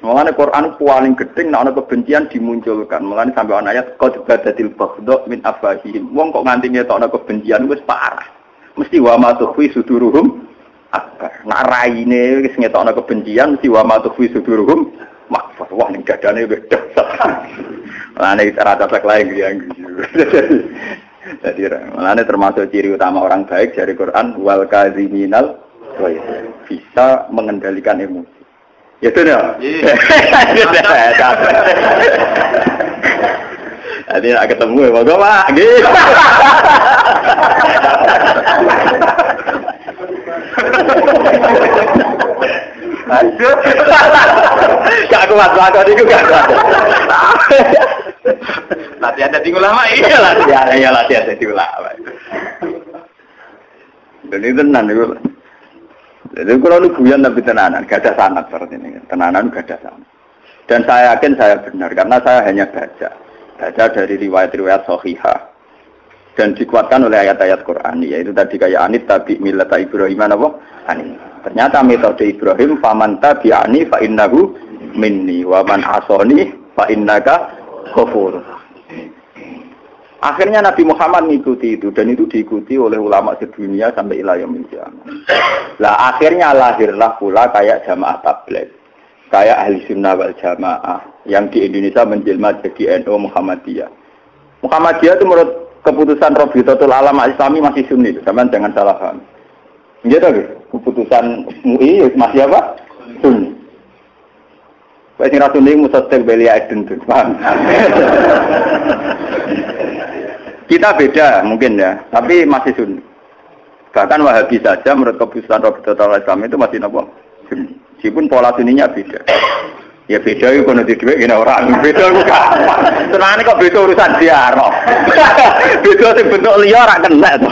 Mulane Quran paling gedeng nek ana kebencian dimunculkan. Mulane sampai ana ayat qad badatil baghdha min afahihim. Wong kok nganti ngetokno kebencian wis parah. Mesti wa ma tukhfi suduruhum akbar. Nek raine wis ngetokno kebencian mesti wa ma tukhfi suduruhum makfar. Wah ning dadane beda. Mulane rata sak lain yang jadi mulane termasuk ciri utama orang baik dari Quran wal kaziminal bisa mengendalikan emosi. Ya sudah. Jadi nak ketemu ya, bagus Pak. Gitu. Aduh. Gak kuat banget itu gak kuat. Latihan jadi ulama iya latihan jadi ulama. Dan itu tenan itu. Jadi kalau lu guyon tapi tenanan, gak ada sanad seperti ini. Tenanan gak ada sanad. Dan saya yakin saya benar karena saya hanya baca dari riwayat-riwayat sahihah dan dikuatkan oleh ayat-ayat Quran. Yaitu tadi kayak anit tabi millata Ibrahim apa? Anit. Ternyata metode Ibrahim faman tabi'ani fa innahu minni wa man asani fa innaka ghafur. Akhirnya Nabi Muhammad mengikuti itu dan itu diikuti oleh ulama sedunia sampai ila yaumil qiyamah. Lah akhirnya lahirlah pula kayak jamaah tabligh, kayak ahli sunnah wal jamaah yang di Indonesia menjelma jadi NU Muhammadiyah. Muhammadiyah itu menurut keputusan Rabitatul Alam Islami masih Sunni, teman jangan salah paham. Gitu keputusan MUI masih apa? Sunni. Wes sing ra Sunni musaddiq belia eden tuh, paham? Kita beda mungkin ya, tapi masih Sunni. Bahkan Wahabi saja menurut keputusan Rabitatul Islam itu masih nopo Sunni. Meskipun pola Sunninya beda. Ya beda itu kono di dhuwit kene orang. Beda ku gampang. Senane kok beda urusan ziarah. Beda sing bentuk liya ora kena to.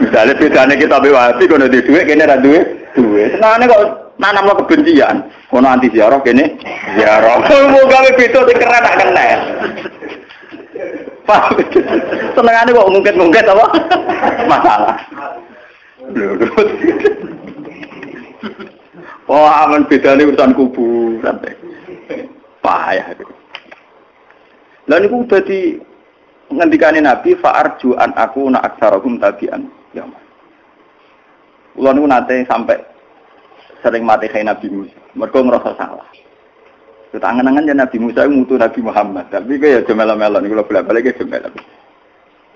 Misalnya bedane kita Wahabi kono di dhuwit kene ra duwe duwe. Senane kok nanamno kebencian. Kono anti ziarah kene ziarah. Mau gawe beda sing keren ra kena. Pak, senengane kok ngungkit-ngungkit apa? Masalah. Oh, aman bedane urusan kubu sampai. Payah itu. Lah niku dadi ngendikane Nabi fa'arju an aku na aksarakum tabi'an. Ya. Kula niku nate sampai sering mati kaya Nabi Musa. Mergo ngerasa salah. Tangan-tangan ya Nabi Musa ngutu Nabi Muhammad. Tapi kaya jemel-melon niku bolak-balik ya jemel.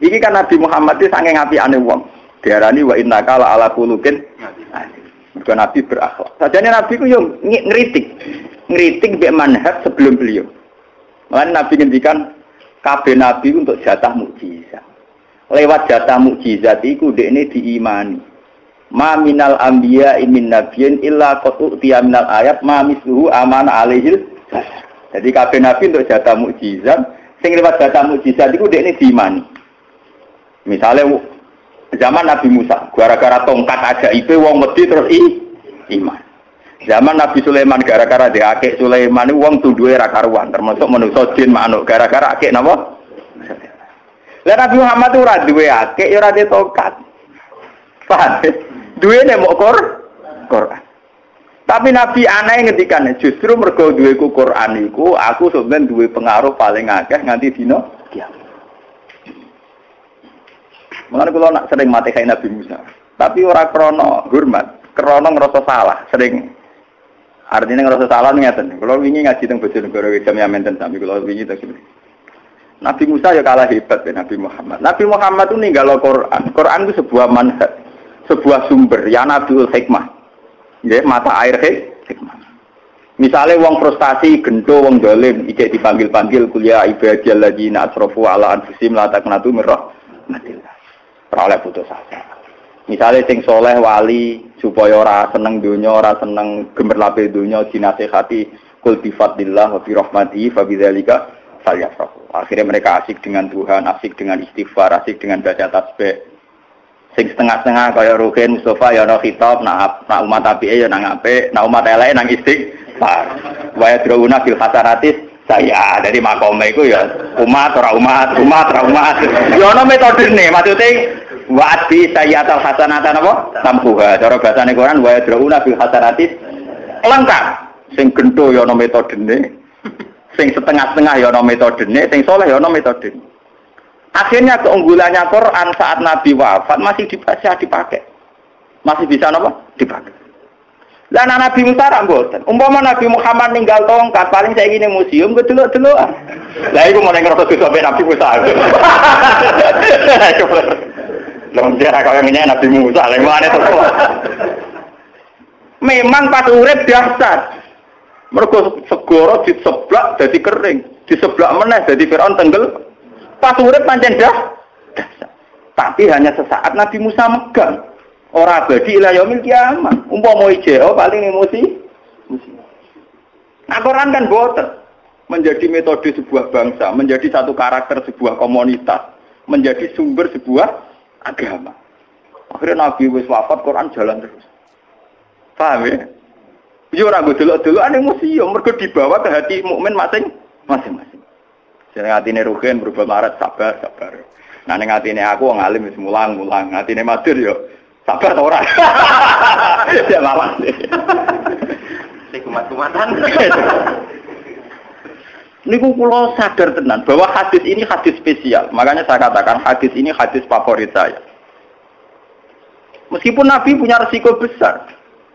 Iki kan Nabi Muhammad iki saking apikane wong. Diarani wa innaka la ala khuluqin. Mergo Nabi berakhlak. Sajane Nabi ku yo ngritik mbek manhaj sebelum beliau. Mulane Nabi ngendikan kabeh nabi untuk jatah mukjizat. Lewat jatah mukjizat iku dekne diimani. Ma minal anbiya min nabiyyin illa qad utiya minal ayat ma misluhu amana alaihil. Jadi kabeh nabi untuk jatah mukjizat, sing lewat jatah mukjizat iku dekne diimani. Misale zaman Nabi Musa, gara-gara tongkat ajaib wong wedi terus iman. Zaman Nabi Sulaiman gara-gara diakek Sulaiman wong tunduhe ra karuan, termasuk manusa jin manuk gara-gara akek napa? Lah Nabi Muhammad ora duwe akek, ora duwe tongkat. Paham? Duwene mok Quran. Tapi Nabi aneh ngendikan justru mergo duweku Quran iku aku sampeyan duwe pengaruh paling akeh nganti dina kiamat. Mulane kula nak sering mati kaya Nabi Musa. Tapi ora krana hormat, krana ngrasa salah, sering. Artinya ngrasa salah ngeten. Kula wingi ngaji teng Bojonegoro jam Yamen sami kula wingi to. Nabi Musa ya kalah hebat ya Nabi Muhammad. Nabi Muhammad itu ninggalo Quran. Quran itu sebuah manhaj, sebuah sumber ya Nabiul Hikmah. Nggih, mata air hikmah. Misalnya wong frustasi, gento wong dolim, iki dipanggil-panggil kuliah ibadiyal ladina asrafu ala anfusihim la taqnatu min rahmatillah. Ora oleh putus asa. Misalnya sing soleh wali supaya ora seneng dunya, ora seneng gemerlape dunya dinasihati kul bi fadlillah wa bi rahmatihi fa bidzalika falyafrahu. Akhirnya mereka asik dengan Tuhan, asik dengan istighfar, asik dengan baca tasbih. Sing setengah-setengah kaya Ruhin Mustafa ya ana khitab, nak umat apike ya nang apik, nak umat eleke nang istighfar. Wa yadruna bil hasanatis saya dari makome iku ya umat ora umat. Ya ana metodene, maksude wa'at bi sayyatul hasanatan apa? Tampuha. Cara bahasane Quran wa yadruna bil hasanatis lengkap. Sing gendho ya ana metodene. Sing setengah-setengah ya ana metodene, sing saleh ya ana metodene. Akhirnya keunggulannya Quran saat Nabi wafat masih bisa dipakai. Masih bisa apa? Dipakai. Lah Nabi Musa ra mboten. Umpama Nabi Muhammad ninggal tongkat paling saiki ning museum kedelok-delokan. Lah iku mulai ngerasa dosa Nabi Musa. Lha dia kaya ngene Nabi Musa lha mana to. Memang pas urip dahsyat. Mergo segara diseblak dadi kering, diseblak meneh dadi Firaun tenggel. Pas urip pancen dahsyat. Tapi hanya sesaat Nabi Musa megang. Ora abadi ila yaumil kiamat. Umpama IJO paling emosi. Nah, Quran kan boten. Menjadi metode sebuah bangsa, menjadi satu karakter sebuah komunitas, menjadi sumber sebuah agama. Akhirnya Nabi wis wafat, Quran jalan terus. Paham ya? Yo ora go delok-delokan ning museum, mergo dibawa ke hati mukmin masing-masing. Jeneng atine rugen berubah marat sabar. Nah ning atine aku wong alim wis mulang. Atine madur yo sabar ta ora? Ya lawan. Sing kumat-kumatan. Niku kula sadar tenan bahwa hadis ini hadis spesial. Makanya saya katakan hadis ini hadis favorit saya. Meskipun Nabi punya resiko besar.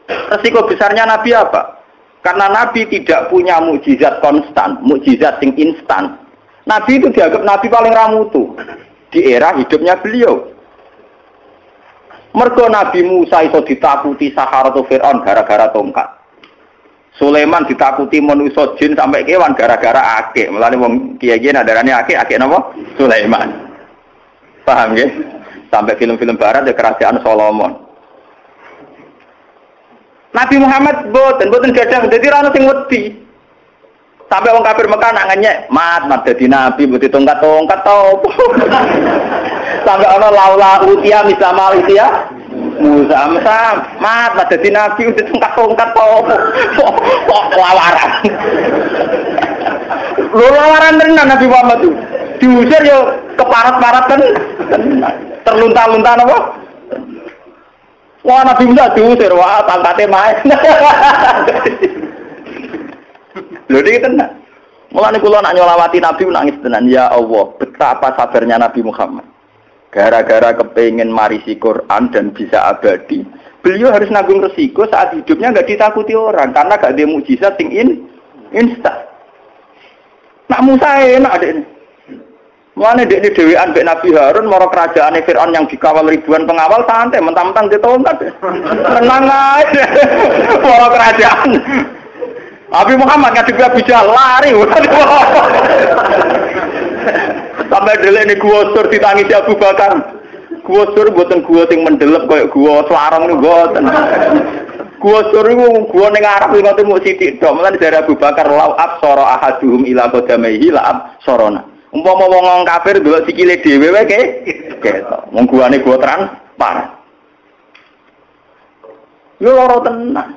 Resiko besarnya Nabi apa? Karena Nabi tidak punya mukjizat konstan, mukjizat sing instan. Nabi itu dianggap Nabi paling ramutu di era hidupnya beliau. Mergo Nabi Musa itu ditakuti Saharatu Fir'aun gara-gara tongkat. Sulaiman ditakuti manusia jin sampai kewan gara-gara akik. Mulane wong kiai-kiai nadarane akik napa? Sulaiman. Paham nggih? Sampai film-film barat ya kerajaan Solomon. Nabi Muhammad boten gadah dadi ra ono sing wedi. Sampai wong kafir Mekah nak ngenyek, mat dadi nabi mbok tongkat-tongkat to. Sampai ana laula utia misamal utia Musa mat dadi nabi udah tongkat-tongkat to. Kok lawaran. Lho lawaran tenan Nabi Muhammad itu. Diusir yo keparat-parat kan. Terlunta-lunta apa? Wah Nabi Musa diusir, wah pangkate main. Lho iki tenan. Mulane kula nak nyolawati Nabi nangis tenan, ya Allah, betapa sabarnya Nabi Muhammad. Gara-gara kepengin marisi Quran dan bisa abadi, beliau harus nanggung resiko saat hidupnya enggak ditakuti orang karena enggak ada mukjizat sing instan. Nak Musa enak adek ini. Mulane dek dhewean mbek Nabi Harun mara kerajaane Firaun yang dikawal ribuan pengawal santai mentang-mentang ditongkat. Tenang ae. Mara kerajaan. Nabi Muhammad ngadepi Abu Jahal lari. Sampai dhewe ini gua sur ditangisi Abu Bakar. Gua sur mboten gua sing mendelep koyo gua Slarong niku mboten. Gua sur niku gua ning Arab ngoten mung sithik tok. Mulane dari Abu Bakar lau absara ahaduhum ila qadamaihi la absarona. Umpama wong kafir ndelok sikile dhewe wae ketok. Wong guane gua transparan. Yo lara tenan.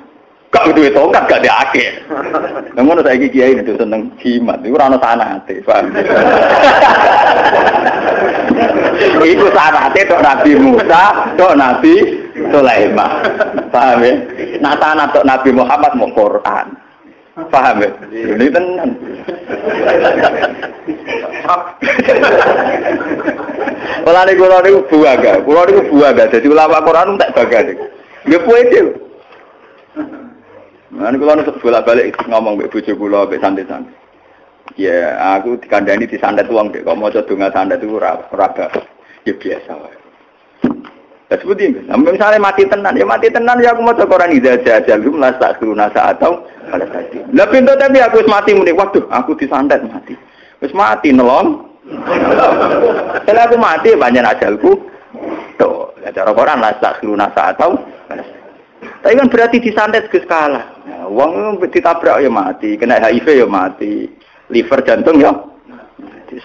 Gak duwe tongkat gak diake. Lah ngono saiki kiai itu seneng jimat. Iku ora ono sanate, paham. Iku sanate tok Nabi Musa, tok Nabi Sulaiman. Paham ya? Nah sanate tok Nabi Muhammad mau Quran. Paham ya? Ini tenan. Kula niku buaga. Dadi ulama Quran tak baga niku. Nggih puede. Nah, kula nek bolak-balik ngomong mbek bojo kula mbek santai-santai. Ya, aku dikandani disandet wong kok maca donga sandet iku ora ya biasa wae. Terus budi, misalnya mati tenan ya aku maca Quran idza ja'alhum la ta'khuruna sa'atau pada tadi. Lah pintu tapi aku wis mati muni, waduh, aku disandet mati. Wis mati nolong. Setelah aku mati banyak ajalku. Tuh, cara Quran la ta'khuruna sa'atau pada tadi. Tapi kan berarti disantet ke skala. Wong ditabrak ya mati, kena HIV ya mati, liver jantung ya.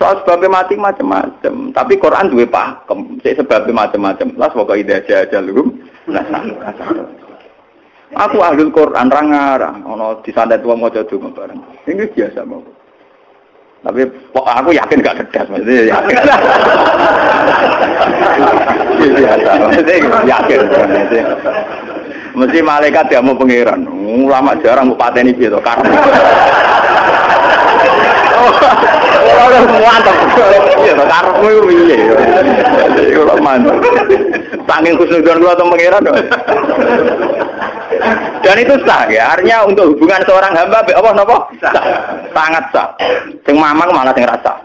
Soal sebabnya mati macam-macam. Tapi Quran duwe pakem, sebabnya macam-macam. Lah pokoke ida aja lho. Aku ahlul Quran ra ngarang, ana disantet wong maca donga bareng. Ini biasa mawon. Tapi aku yakin gak kedas, maksudnya yakin. Biasa, maksudnya yakin. Mesti malaikat dia mau pangeran. Ulama jarang mau pateni piye to karep. Ora mantap. Iya to karepmu iku piye. Iku ora mantap. Saking khusnudzon kula to pangeran. Dan itu sah ya, artinya untuk hubungan seorang hamba Allah napa? Sangat sah. Sing mamang malah sing rasa.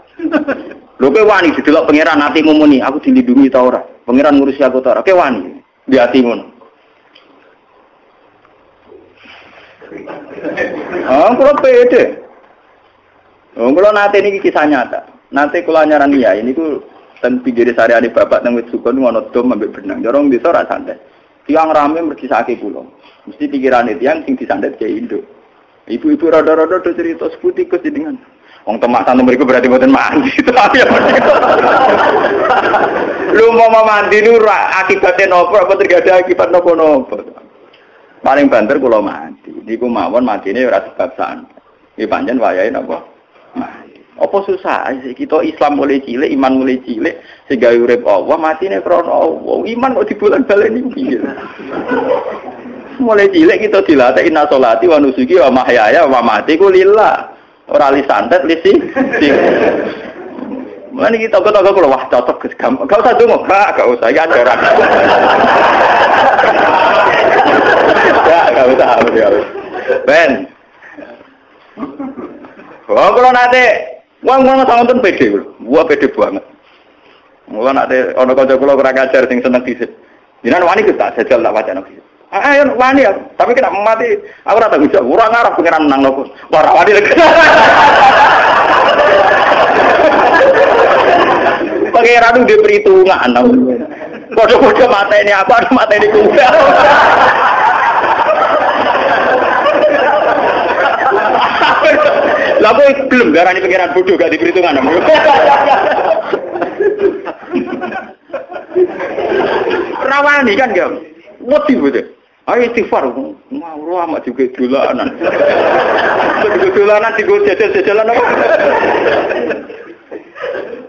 Lho kowe wani didelok pangeran atimu muni, aku dilindungi ta ora? Pangeran ngurusi aku ta ora? Kowe wani di atimu. Kula pede. Kula nate niki kisah nyata. Nate kula nyaran ya, ini ku ten pinggir sareane bapak nang wit sukun ngono dom ambek benang. Jorong desa ora santai. Tiang rame mergisake kula. Mesti pikirane tiang sing disandet ke Indo. Ibu-ibu rada-rada do cerita seputikus jenengan. Wong temak santen mriku berarti mboten mandi. Tapi ya. Lu mau mandi niku akibate napa apa tergada akibat napa-napa. Paling banter kula mandi. Niku mawon mandine ora sebab santet. Iki pancen wayahe napa? Mandi. Apa susah kita Islam mulai cilik, iman mulai cilik sehingga urip Allah matine krana Allah. Iman kok dibulan-baleni piye? Mulai cilik kita dilatih inna sholati wa nusuki wa mahyaya wa mamati ku lillah. Ora li santet li si. Mana kita kok kalau wah cocok Gus gampang. Enggak usah dongo, enggak usah ya ajaran. Enggak usah ya. Ben. Oh, kalau nanti wong santen pede lho. Gua pede banget. Mula nanti ana kanca kula ora ngajar sing seneng dhisik. Jenengan wani Gus tak jajal tak wacana dhisik. Ayo wani ya, tapi kena mati. Aku ora tanggung jawab, ora ngarep pengiran menang nopo. Ora wani lagi. Pengiran itu diperhitungan. Bodoh-bodoh mata ini apa, ada mata ini kuda. Lah kok gelem garani pengiran bodoh gak diperhitungan. Rawani kan gak? Wedi betul. Ayo istighfar, mau amat juga dolanan. Dolanan digo jajal-jajalan apa?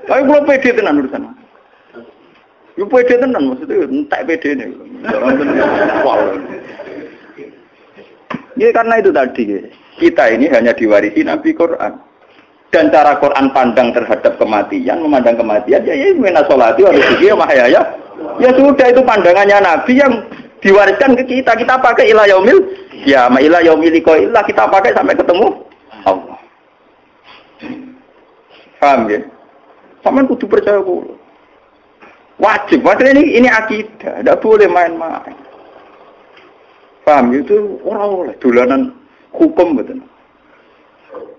Ayo belum pede tenan urusan. Yo pede tenan maksudnya entek pedene. Wow. Ya karena itu tadi kita ini hanya diwarisi Nabi Quran. Dan cara Quran pandang terhadap kematian, memandang kematian ya mena sholati wa nusuki wa mahyaya. Ya sudah itu pandangannya Nabi yang diwariskan ke kita pakai ila yaumil ya ma ila yaumil liqa'illah kita pakai sampai ketemu Allah. Paham ya? Sampeyan kudu percaya kulo. Wajib, ini akidah, tidak boleh main-main. Paham ya? Itu orang oleh dolanan hukum betul.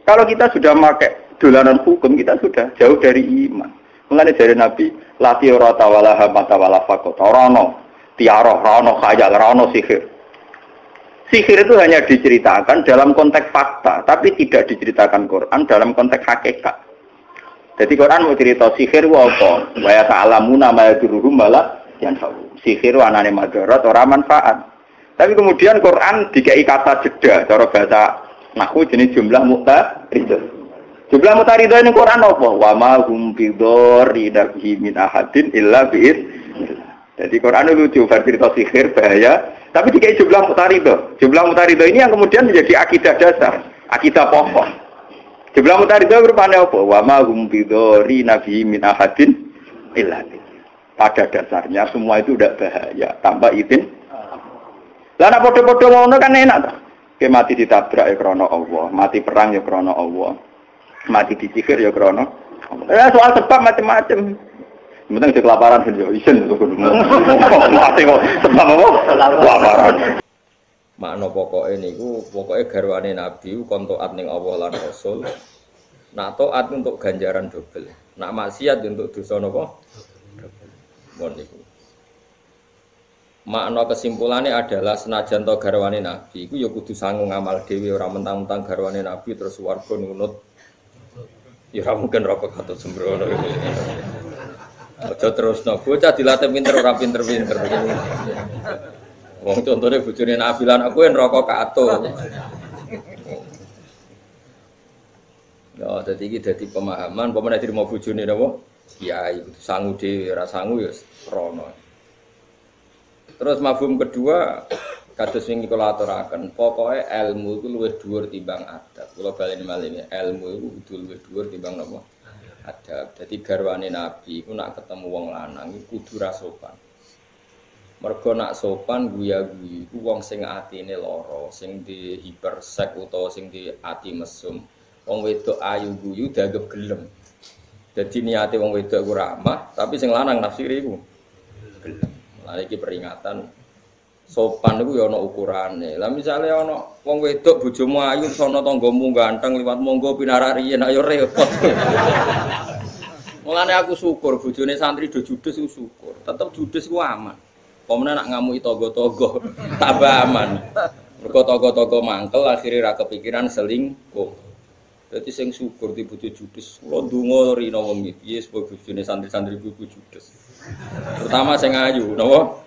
Kalau kita sudah pakai dolanan hukum, kita sudah jauh dari iman. Mengenai dari Nabi, lati ora tawala hamata wala faqata rono. Tiaroh, rano, khayal, rano, sihir. Sihir itu hanya diceritakan dalam konteks fakta, tapi tidak diceritakan Quran dalam konteks hakikat. Jadi Quran mau cerita sihir apa? Wa ya ta'lamuna ma yaduruhum wala yanfa'u. Sihir anane madarat ora manfaat. Tapi kemudian Quran dikai kata jeda, cara bahasa nahwu jenis jumlah muqtaridah. Jumlah muqtaridah ini Quran apa? Wa ma hum bidorri nabi min ahadin illa bi'id. Jadi Quran itu lucu, cerita sihir, bahaya, tapi dikai jumlah mutaridah. Jumlah mutaridah ini yang kemudian menjadi akidah dasar, akidah pokok. Jumlah mutaridah berpandang apa? Wa ma hum bidorri nabi min ahadin illa. Pada dasarnya semua itu tidak bahaya, tanpa izin. Lah nek padha-padha ngono kan enak ta. Ke mati ditabrak ya krana Allah, mati perang ya krana Allah. Mati disihir ya krana Allah. Soal sebab macam-macam. Mending di kelaparan sendiri, isin itu kudu. Mati kok sebab apa? Kelaparan. Makna pokoknya niku, pokoknya garwane Nabi kon taat ning Allah lan Rasul. Nak taat untuk ganjaran double. Nak maksiat untuk dosa napa? Mon niku. Makna kesimpulannya adalah senajan to garwane Nabi iku ya kudu sangu ngamal dhewe ora mentang-mentang garwane Nabi terus warga nunut. Ya ora mungkin rokok katut sembrono. Aja terusno, bocah dilatih pinter ora pinter-pinter. Wong contone bojone Nabi lan aku yen rokok kato. Ya dadi iki dadi pemahaman, pemene dirimo bojone napa? Kiai sangu dhewe ora sangu ya rono. Terus mafhum kedua Kados wingi kula aturaken, pokoke ilmu iku luwih dhuwur timbang adab. Kula baleni malih ilmu iku kudu luwih dhuwur timbang napa? Adab. Dadi garwane Nabi iku nak ketemu wong lanang iku kudu ra sopan. Mergo nak sopan guya-guyu iku wong sing atine lara, sing di hipersek utawa sing di ati mesum. Wong wedok ayu guyu dianggep gelem. Dadi niate wong wedok iku ramah, tapi sing lanang nafsiri iku gelem. Lah iki peringatan sopan iku ya ana ukurane. Lah misale ana wong wedok bojomu ayu sono tanggamu ganteng liwat monggo pinarak riyen ayo repot. Mulane aku syukur bojone santri do judes iku syukur. Tetep judes ku aman. Pemene nak ngamuki togo-togo tambah aman. Mergo togo-togo mangkel akhirnya ra kepikiran selingkuh. Dadi sing syukur di bojo judes. Kula ndonga rina wengi piye supaya bojone santri-santri iku judes. Terutama sing ayu, napa?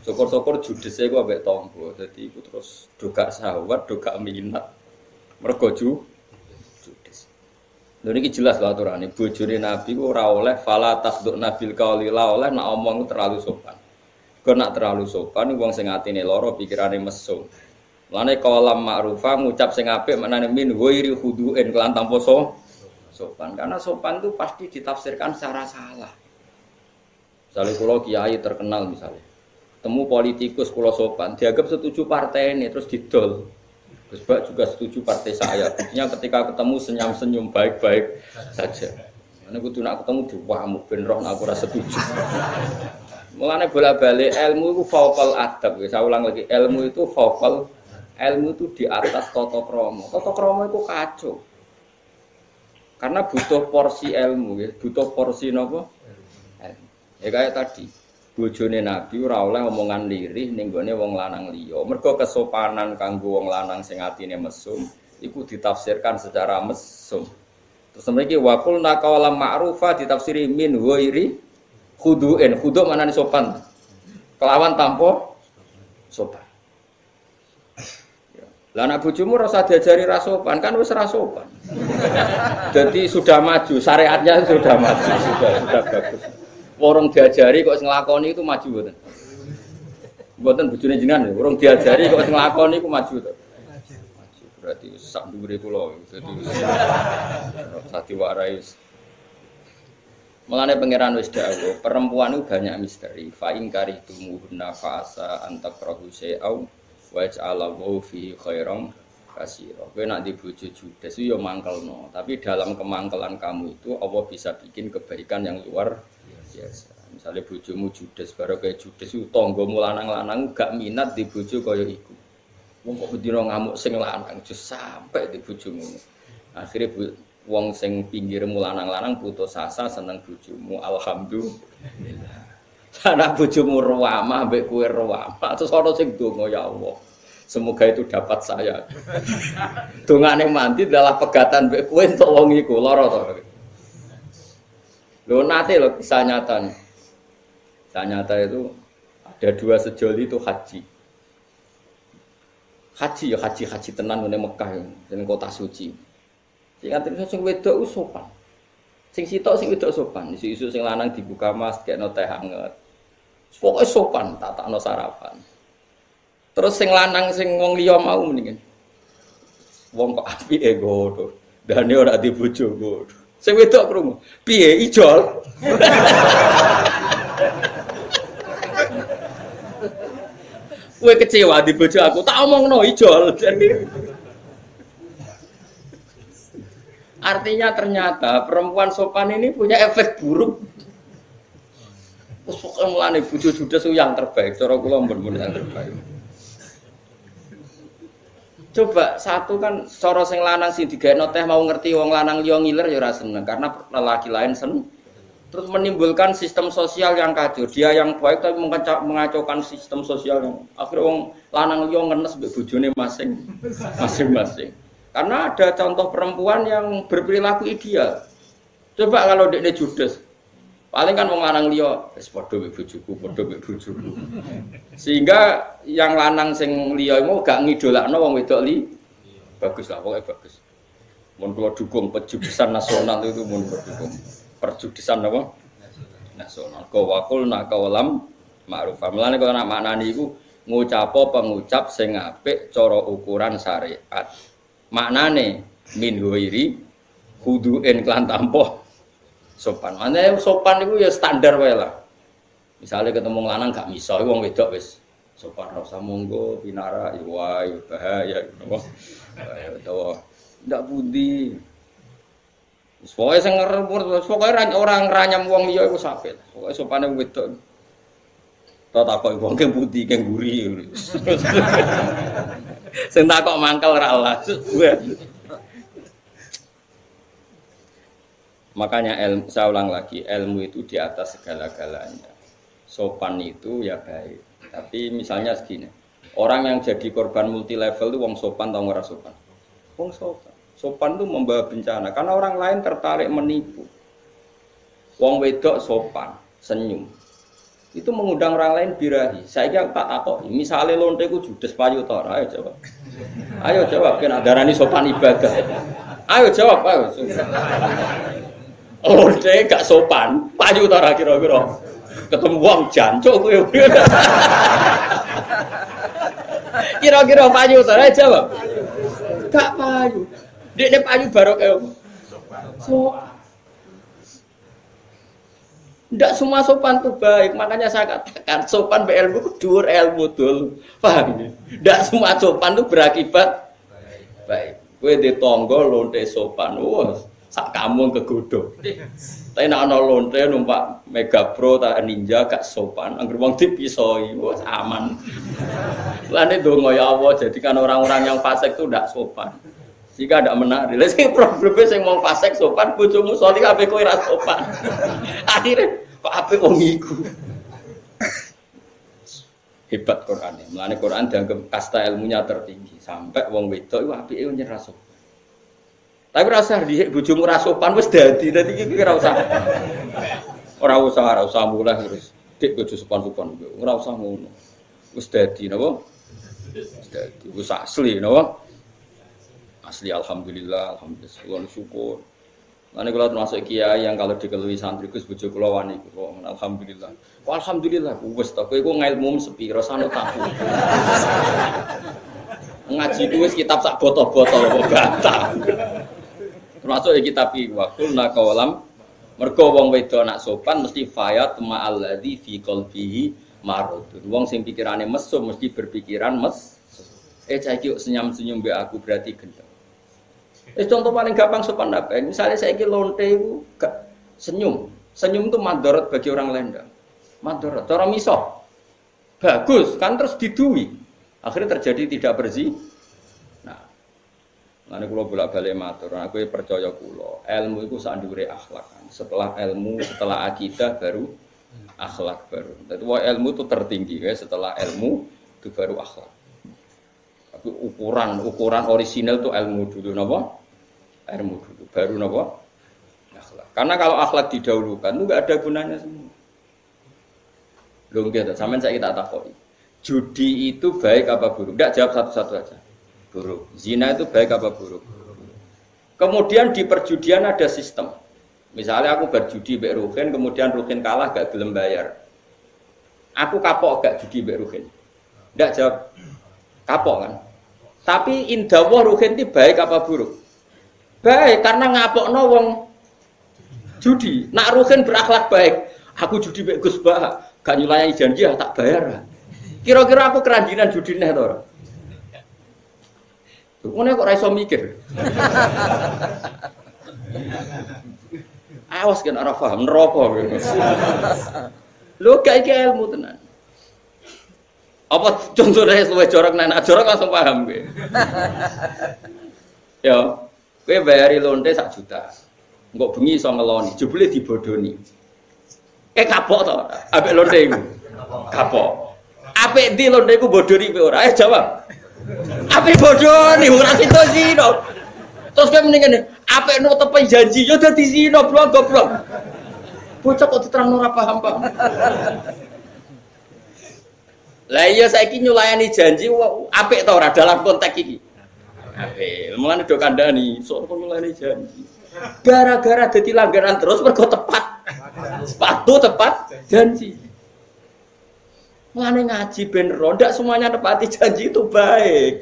Syukur-syukur judese iku ambek tombo. Dadi iku terus do gak sahwat, do gak minat. Mergo judes. Lha niki jelas lho aturane. Bojone Nabi ku ora oleh fala tasduq nabil qauli la oleh nak omong terlalu sopan. Kok nak terlalu sopan wong sing atine lara pikirane mesum. Lane kalam ma'rufa ngucap sing apik maknane min ghairi khudu'in kelan tanpa sopan. Karena sopan itu pasti ditafsirkan secara salah. Misalnya kula kiai terkenal misalnya. Temu politikus kula sopan, dianggap setuju partai ini terus didol. Gus Bak juga setuju partai saya. Buktinya ketika ketemu senyum-senyum baik-baik saja. Karena kudu nak ketemu diwamuk ben roh aku ora setuju. Mulane bola-balik ilmu itu fauqal adab. Saya ulang lagi, ilmu itu fauqal, ilmu itu di atas tata krama. Tata krama itu kacau. Karena butuh porsi ilmu, ya. Butuh porsi napa? Ilmu. Ya kayak tadi, bojone Nabi ora oleh omongan lirih ning gone wong lanang liya. Mergo kesopanan kanggo wong lanang sing atine mesum iku ditafsirkan secara mesum. Terus mriki waqul naqala ma'rufa ditafsiri min ghairi khudu'in, khudu' maknane sopan. Kelawan tanpa sopan. Lah anak bojomu rasa diajari ra sopan, kan wis ra sopan. Jadi sudah maju, syariatnya sudah maju, sudah bagus. Orang diajari kok nglakoni itu maju mboten. Mboten bojone jenengan, orang diajari kok nglakoni iku maju to. Maju. Berarti sak dhuwure kula, dadi sati warai. Mulane pangeran wis dawuh, perempuan itu banyak misteri. Fa in karihtumuhunna fa asa antakrahu syai'au wa ja'alallahu fi khairan katsira. Kowe nek di bojo judes yo mangkelno, tapi dalam kemangkelan kamu itu Allah bisa bikin kebaikan yang luar biasa. Misalnya bojomu judes, baru kayak judes itu tanggamu lanang-lanang gak minat di bojo kaya iku. Wong kok bedino ngamuk sing lanang sampai di bojomu. Akhirnya wong sing pinggirmu lanang-lanang putus asa seneng bojomu, alhamdulillah. Anak bojomu ruwamah mbek kowe ruwamah, terus ana sing donga ya Allah. Semoga itu dapat saya. Dongane mandi adalah pegatan mbek kowe entuk wong iku lara to. Lho nate lho kisah nyata nih. Kisah nyata itu ada dua sejoli itu haji. Haji tenan ngene Mekah ning kota suci. Sing antri sing wedok sopan. Sing sitok sing wedok sopan. Isu-isu sing lanang dibuka mas kekno teh hangat. Pokoke sopan, tak takno sarapan. Terus sing lanang sing wong liya mau mendingan. Wong kok apike godho. Dane ora di bojo godho. Sing wedok krungu. Piye ijol? Kowe kecewa di bojo aku, tak omongno ijol. Artinya ternyata perempuan sopan ini punya efek buruk. Pokoke mulane bojo judes yang terbaik, cara kula mbon yang terbaik. Coba satu kan cara sing lanang sing digaekno teh mau ngerti wong lanang liya ngiler ya ora seneng karena lelaki lain seneng. Terus menimbulkan sistem sosial yang kacau. Dia yang baik tapi mengacaukan sistem sosial yang akhirnya wong lanang liya ngenes mbek bojone masing-masing. Karena ada contoh perempuan yang berperilaku ideal. Coba kalau dekne judes, paling kan wong lanang liya wis padha mbek bojoku. Sehingga yang lanang sing liya mau gak ngidolakno wong wedok li. Bagus lah, pokoknya bagus. Mun kula dukung perjudisan nasional itu mun dukung. Perjudisan apa? Nasional. Qawaqul naqawalam ma'ruf. Mulane kok ana maknane iku ngucapo pengucap sing apik cara ukuran syariat. Maknane min ghairi huduin klan tampa sopan. Mane sopan niku ya standar wae lah. Misale ketemu lanang gak miso wong wedok wis sopan ora usah monggo pinara wae bahaya ngono. Ayo to. Ndak budi. Wis pokoke sing pokoke orang ranyam wong liya iku sapit. Pokoke sopane wedok. Tak takok wong ke budi ke guri. Sing takok mangkel ora lah. Makanya ilmu, saya ulang lagi, ilmu itu di atas segala-galanya. Sopan itu ya baik. Tapi misalnya segini, orang yang jadi korban multi level itu wong sopan atau ora sopan? Wong sopan. Sopan itu membawa bencana karena orang lain tertarik menipu. Wong wedok sopan, senyum. Itu mengundang orang lain birahi. Saya kira tak takok. Misalnya lonte ku judes payu to, ayo jawab. Ayo jawab, kan darani sopan ibadah. Ayo jawab, ayo. Lonte gak sopan, payu to kira-kira. Ketemu wong jancuk kowe. Kira-kira payu to, ayo jawab. Gak payu. Dekne payu barokah. Sopan. Tidak semua sopan itu baik, makanya saya katakan sopan ilmu itu dhuwur ilmu dul. Paham ya? Tidak semua sopan itu berakibat baik. Kowe di tangga lonte sopan, wah sak kampung kegodho. Tapi nek ana lonte numpak Mega Pro ta Ninja gak sopan, anggere wong dipisoi, wah aman. Lane donga ya Allah jadikan orang-orang yang fasik itu tidak sopan. Jika tidak menarik, lha problemnya sing wong fasik sopan, bojomu sholih kabeh kowe ora sopan. Akhirnya kok apik wong iku. Hebat Quran. Mulane Quran dianggap kasta ilmunya tertinggi, sampai wong wedok iku apike nyerah sopan. Tapi rasa dhisik bojomu ora sopan wis dadi iki ora usah. Ora usah mulai terus. Dik bojo sopan-sopan ora usah ngono. Wis dadi napa? Wis dadi wis asli napa? Asli alhamdulillah, alhamdulillah syukur. Nanti kalau termasuk kiai yang kalau dikelui santri Gus bojo kula wani kula alhamdulillah. Kok alhamdulillah wis ta kowe iku ngilmu sepira sanut aku. Ngaji ku wis kitab sak botol-botol kok bantah. Termasuk kitab iki wa kulna qawalam mergo wong wedok nak sopan mesti fayat ma'alladzi fi qalbihi maradun. Wong sing pikirane mesum mesti berpikiran mes. Cah iki senyum-senyum mbek aku berarti gendeng. Contoh paling gampang sopan apa? Misalnya saya iki lonte itu gak senyum. Senyum itu madorot bagi orang lain. Madorot. Cara miso. Bagus kan terus didui. Akhirnya terjadi tidak bersih. Nah, nanti kalau bolak-balik matur, aku percaya kula. Ilmu itu sandure akhlak. Setelah ilmu, setelah akidah baru akhlak baru. Jadi ilmu itu tertinggi ya. Setelah ilmu itu baru akhlak. Tapi ukuran orisinal itu ilmu dulu, napa? Ilmu dulu, baru napa? Akhlak. Karena kalau akhlak didahulukan itu enggak ada gunanya semua. Lho nggih, sampean saiki tak takoki. Judi itu baik apa buruk? Enggak, jawab satu-satu aja. Buruk. Zina itu baik apa buruk? Kemudian di perjudian ada sistem. Misalnya aku berjudi mbek Ruhin, kemudian Ruhin kalah gak gelem bayar. Aku kapok gak judi mbek Ruhin. Enggak, jawab kapok kan. Tapi indah Allah Ruhin itu baik apa buruk? Baik, karena ngapokno wong judi. Nak Ruhin berakhlak baik. Aku judi mbek Gus Bah, gak nyulayani janji tak bayar. Kira-kira aku keranjinan judi neh to ora? Ngono kok ora iso mikir. Awas kan ora paham neraka. Lho gak iki ilmu tenan. Apa contohnya luwih jorok nek jorok langsung paham kowe. Ya, kowe bayari lonte 1 juta. Engko bengi iso ngeloni, jebule dibodoni. Kapok to, ambek lonte iku. Kapok. Apik ndi lonte iku bodoni kowe ora? Jawab. Apik bodoni ora situ zino. Terus kowe mendingan apik nutupi janji yo dadi zino goblok. Bocah kok diterangno ora paham. Lah iya saiki nyulayani janji apik ta ora dalam konteks iki. Apik. Mulane do kandhani sok nyulayani janji. Gara-gara dadi langganan terus mergo tepat. Waktu tepat janji. Mulane ngaji ben ro, ndak semuanya nepati janji itu baik.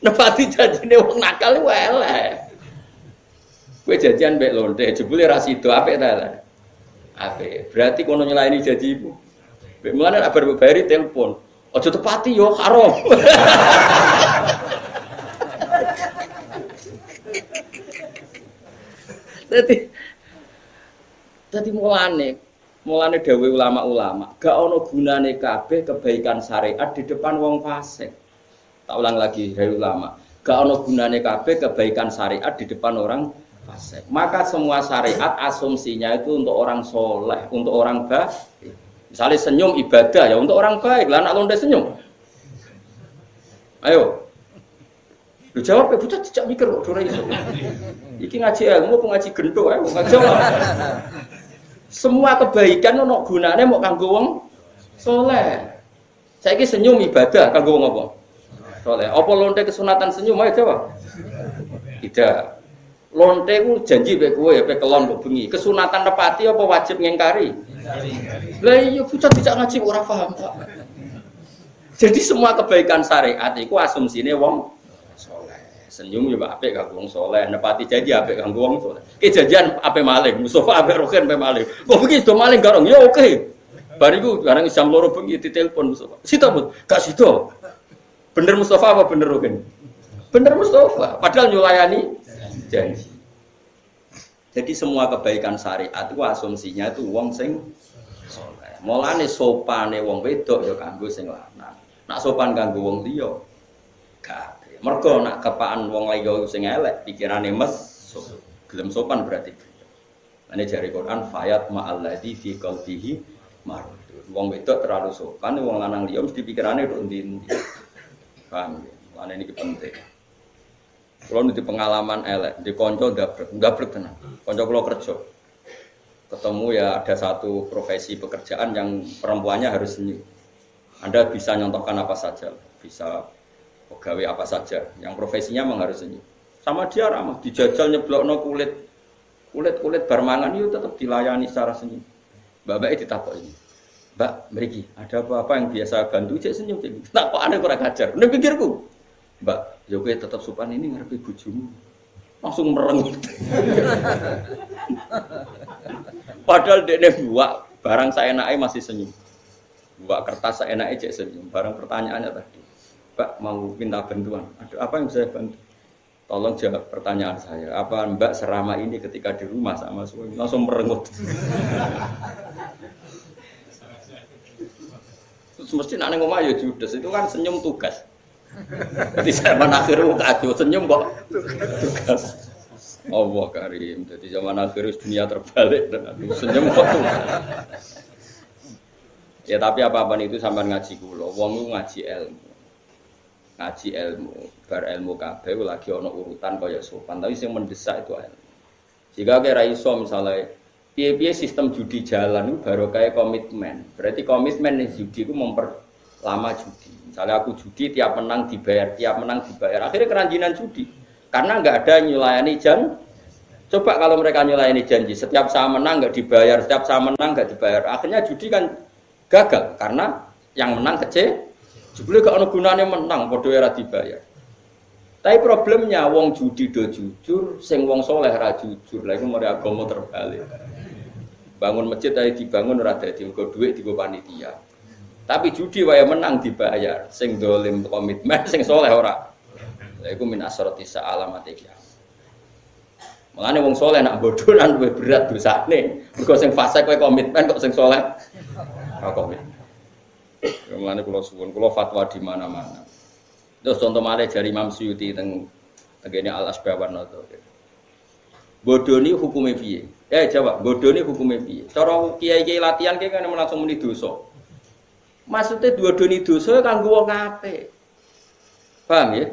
Nepati janjine wong nakal iku elek. Kowe janjian mbek lonte, jebule ra sida apik ta elek. Apik. Berarti kono nyelaini janjimu. Mbek mulane nek bar bayari telepon. Aja tepati yo haram. Dadi mulane dawuh ulama-ulama, gak ono gunane kabeh kebaikan syariat di depan wong fasik. Tak ulang lagi dari ulama, gak ono gunane kabeh kebaikan syariat di depan orang fasik. Maka semua syariat asumsinya itu untuk orang soleh, untuk orang baik. Misalnya senyum ibadah ya untuk orang baik. Lah anak lonte senyum. Ayo. Lu jawab ya bocah tidak mikir kok ora iso. Iki ngaji ilmu apa ngaji gendho ae kok jawab. Semua kebaikan ono gunane mau kanggo wong saleh. Saiki senyum ibadah kanggo wong apa? Saleh. Apa lonte kesunatan senyum ae jawab? Tidak. Lonte ku janji mek kowe ya kelon kok bengi. Kesunatan nepati apa wajib ngingkari? Lah iya bocah tidak ngaji ora paham Pak. Jadi semua kebaikan syariat itu asumsine wong saleh. Senyum ya apik kanggo wong saleh, nepati janji apik kanggo wong saleh. Ki janjian apik maling, Mustofa apik roken apik maling. Kok begini do maling garong? Ya oke. Bariku barang jam 2 bengi ditelepon Mustofa. Sita Bud, gak sida. Bener Mustofa apa bener roken? Bener Mustofa, padahal nyulayani janji. Jadi semua kebaikan syariat itu asumsinya itu wong sing saleh. Mulane sopane wong wedok ya kanggo sing lanang. Nak sopan kanggo wong liya gak. Mergo nak kepaan wong liya sing elek pikirane mesum. Gelem sopan berarti. Ane jare Quran fayat ma'alladzi fi qalbihi marad. Wong wedok terlalu sopan, wong lanang liya mesti pikirane nduk ndi-ndi. Paham ya? Lan ini penting. Kalau nanti pengalaman elek, di konco gabrek tenan. Konco kalau kerja, ketemu ya ada satu profesi pekerjaan yang perempuannya harus senyum. Anda bisa nyontohkan apa saja, bisa pegawai apa saja, yang profesinya memang harus senyum. Sama dia ramah, dijajal nyeblokno kulit barmangan itu tetap dilayani secara senyum. Mbak ditakok ini, Mbak, mriki ada apa-apa yang biasa bantu cek senyum cek. Tak kok aneh kurang ajar. Nek pikirku, Mbak, ya kowe tetap sopan ini ngarepe bojomu. Langsung merengut. Padahal dekne buak barang saenake masih senyum. Buak kertas saenake cek senyum. Barang pertanyaannya tadi, Mbak mau minta bantuan. Ada apa yang bisa saya bantu? Tolong jawab pertanyaan saya. Apa Mbak seramah ini ketika di rumah sama suami? Langsung merengut. Terus mesti nek nang omah ya judes, itu kan senyum tugas. Jadi zaman akhir kacau senyum kok tugas. Allah karim. Jadi zaman akhir dunia terbalik dan senyum kok tugas. Ya tapi apapun itu sampean ngaji kula. Wong ngaji ilmu. Ngaji ilmu, bar ilmu kabeh lagi ana urutan kaya sopan, tapi sing mendesak itu ilmu. Jika kira iso misalnya piye-piye sistem judi jalan itu baru kayak komitmen. Berarti komitmen judi itu memperlama judi. Misalnya aku judi tiap menang dibayar, akhirnya keranjinan judi. Karena nggak ada nyulayani janji. Coba kalau mereka nyulayani janji, setiap saya menang nggak dibayar, setiap saya menang nggak dibayar. Akhirnya judi kan gagal karena yang menang kecil. Jebule gak ono gunane menang padha ora dibayar. Tapi problemnya wong judi do jujur, sing wong saleh ora jujur. Lah iku mari agama terbalik. Bangun masjid ae dibangun ora dadi nggo dhuwit digo panitia. Tapi judi wae menang dibayar, sing dolim komitmen, sing saleh ora. Lah iku min asrati sa'alamati kiamat. Mulane wong saleh nak bodho lan luwih berat dosane. Mergo sing fasik kowe komitmen kok sing saleh ora komitmen. Mulane kula suwun, kula fatwa di mana-mana. Terus contoh malih jari Imam Suyuti teng ngene Al-Asbawan Nato. Bodoni hukume piye? Jawab, bodoni hukume piye? Cara kiai-kiai latihan ki kan langsung muni dosa. Maksudnya bodoni dosa kanggo wong apik. Paham ya?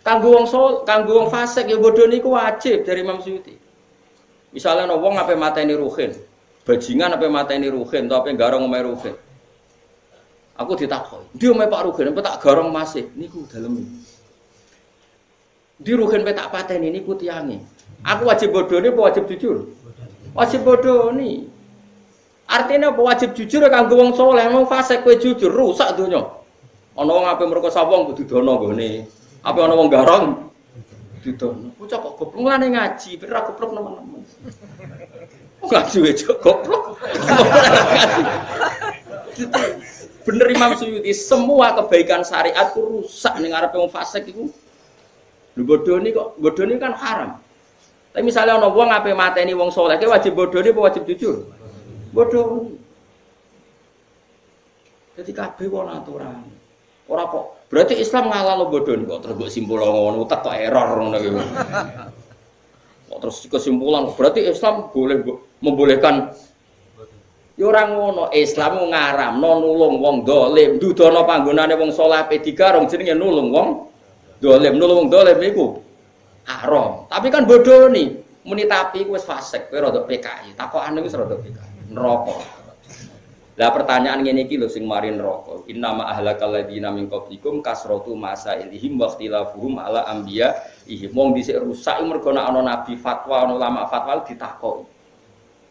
Kanggo wong fasik ya bodoni iku wajib dari Imam Suyuti. Misalnya ana wong ape mateni ruhin, bajingan ape mateni ruhin, to ape garong omahe ruhin. Aku ditakoki, "Ndi omahe Pak Rugen, apa tak garong masih?" Niku dalem. Di Rugen petak pateni niku tiange. Aku wajib bodoni apa wajib jujur? Wajib bodoni. Artinya apa wajib jujur kanggo wong saleh, wong fasik kowe jujur rusak donya. Ana wong ape merkosa wong kudu dono nggone. Ape ana wong garong didono. Bocah kok goblok ngene ngaji, ben ra goblok nemen-nemen. Ngaji wae goblok. Bener Imam Suyuti, semua kebaikan syariat itu rusak ning ngarepe wong fasik iku. Lho bodoni kan haram. Tapi misalnya ana wong ape mateni wong saleh, ki wajib bodoni apa wajib jujur? Bodoni. Jadi kabeh wong aturan. Ora kok berarti Islam ngalalo bodoni kok terus mbok simpul ngono utek kok error ngono iki. Kok terus kesimpulan berarti Islam boleh membolehkan ya ora ngono, Islam ngaramno nulung wong dolim, dudono panggonane wong saleh ape digarong jenenge nulung wong dolim, nulung wong dolim iku haram. Tapi kan bodoni, muni tapi wis fasik, kowe rada PKI, takokane wis rada PKI, neraka. Lah pertanyaan ngene iki lho sing mari neraka. Innama ahlakal ladina min qablikum kasratu masailihim wa ikhtilafuhum ala anbiya'ihim. Wong dhisik rusak mergo ana nabi fatwa, ana ulama fatwa ditakoki.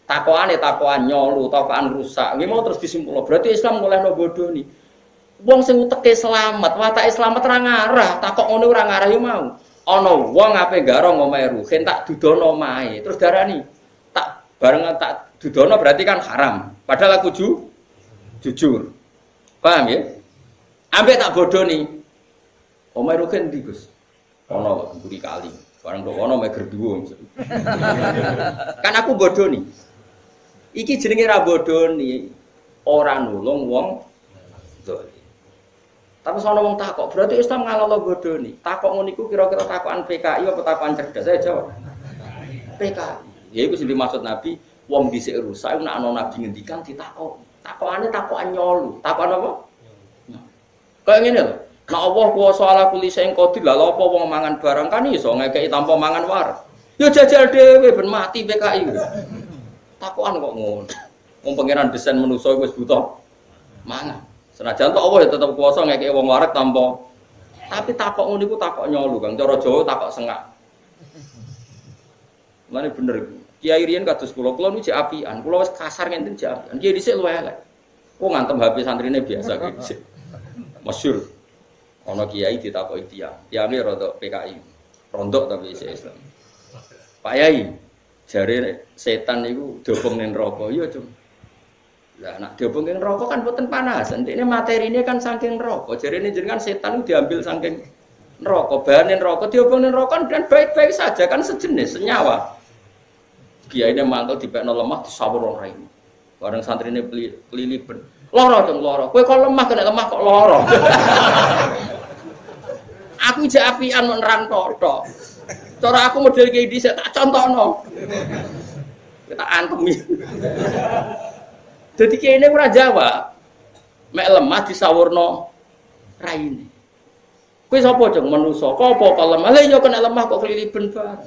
Takokan nyolu, takokan rusak. Nggih mau terus disimpulno. Berarti Islam mulehno bodoni. Wong sing uteke selamat, watake selamat ra ngarah, takok ngono ora ngarah yo mau. Ana wong ape garong omahe ruhin tak dudono omahe. Terus darani tak bareng tak dudono berarti kan haram. Padahal aku jujur. Paham ya? Ambek tak bodoni. Omahe ruhin ndi, Gus? Ana mburi kali. Bareng kok ana meger dhuwur. Kan aku bodoni. Iki jenenge ra bodoni, ora nulung wong dolim. Tapi sono wong takok, berarti Islam ngalalo bodoni. Takok ngono iku kira-kira takokan PKI apa takokan cerdas? Saya jawab. PKI. Ya iku sing dimaksud Nabi, wong dhisik rusak nek ana nabi ngendikan ditakok. Takokane takokan nyolu. Takokan apa? Kayak ngene lho. Nek Allah kuwasa ala kulli syai'in qadir, lha apa wong mangan barang kan iso ngekeki tanpa mangan war. Ya jajal dhewe ben mati PKI. Takokan kok ngono. Wong pangeran desain manusa wis butuh mangan. Senajan tok Allah ya tetep kuwasa ngekeki wong warak tanpa. Tapi takok ngono iku takok nyolu, Kang. Cara Jawa takok sengak. Mane bener iku. Kiai riyen kados kula niku jek apian. Kula wis kasar ngenten jek apian. Kiai dhisik luwih elek. Kok ngantem HP santrine biasa iki dhisik. Masyhur. Ana kiai ditakoki tiyang. Tiyange rada PKI. Rondok tapi isih Islam. Pak Yai, jare setan niku diobong ning neraka. Iya, Cung. Lah nek diobong ning neraka kan boten panas. Intine materine kan saking neraka. Jarene jenengan setan itu diambil saking neraka. Bahane neraka diobong ning neraka kan baik-baik saja kan sejenis senyawa. Kiyaine mantul dipekno lemah disawur ora ini. Bareng santrine keliliben. Lara, Cung, lara. Kowe kok lemah kena lemah kok lara. Aku jak apian mau nerang tok. Cara aku model kayak dhisik tak contohno. Kita antemi. Dadi kene ora jawab. Mek lemah disawurno raine. Kowe sapa, Cung? Manusa. Kok apa lemah? Lah iya kena lemah kok keliliben bareng.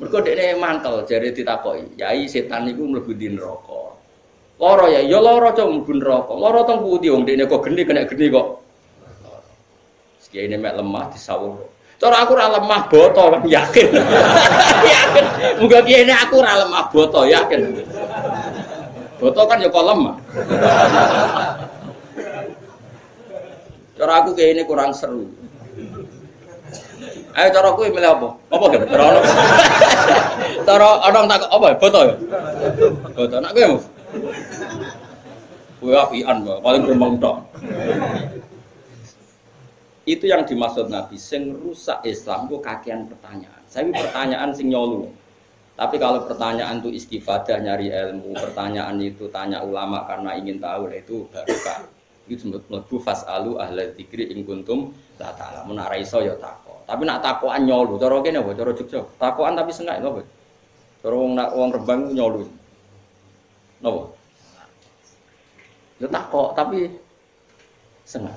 Mergo dekne mantel jare ditakoki, "Yai setan niku mlebu di neraka." Lara ya, ya lara, Cung, mlebu neraka. Lara teng pundi wong dekne kok geni kena geni kok. Kiyaine mek lemah disawur. Cara aku ora lemah boto kan yakin. Yakin. Muga kiyaine aku ora lemah boto yakin. Boto kan ya kok lemah. Cara aku kiyaine kurang seru. Ayo cara kowe milih apa? Apa gitu? Cara ono. Cara orang tak apa boto ya? Boto nak kowe. Kowe apian paling gremeng tok. Itu yang dimaksud Nabi, sing rusak Islam itu kakean pertanyaan. Saya pertanyaan sing nyolu. Tapi kalau pertanyaan itu istifadah nyari ilmu, pertanyaan itu tanya ulama karena ingin tahu, itu barokah. Itu disebut mlebu fasalu ahla dzikri in kuntum la ta'lamun. Nek ra iso ya takok. Tapi nak takokan nyolu, cara kene apa? Cara Jogja. Takokan tapi sengak lho, apa? Cara wong Rembang nyolu. Napa? Ya takok tapi sengak.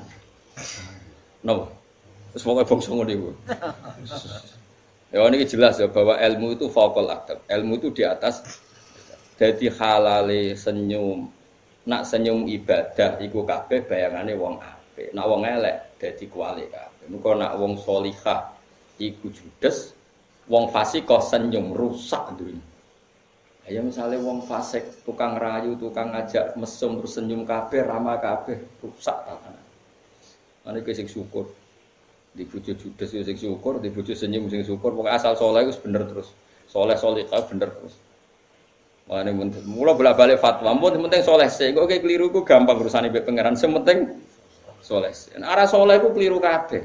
No, terus pokoknya bangsa ngono iku. Ya ini jelas ya bahwa ilmu itu faqal adab. Ilmu itu di atas. Jadi halale senyum. Nak senyum ibadah iku kabeh bayangane wong apik. Nak wong elek dadi kuwalik kabeh. Muga nak wong sholihah iku judes, wong fasik kok senyum rusak dunya. Ya misalnya wong fasik, tukang rayu, tukang ngajak mesum terus senyum kabeh, ramah kabeh, rusak tatanan. Ane sing syukur. Di bojo judes sing syukur, di bojo senyum sing syukur, pokoke asal saleh wis bener terus. Saleh-salihah bener terus. Mane mula bolak-balik fatwa, mun penting saleh sik, kok keliru ku gampang urusane mbek pangeran, sementing saleh. Arah saleh ku keliru kabeh.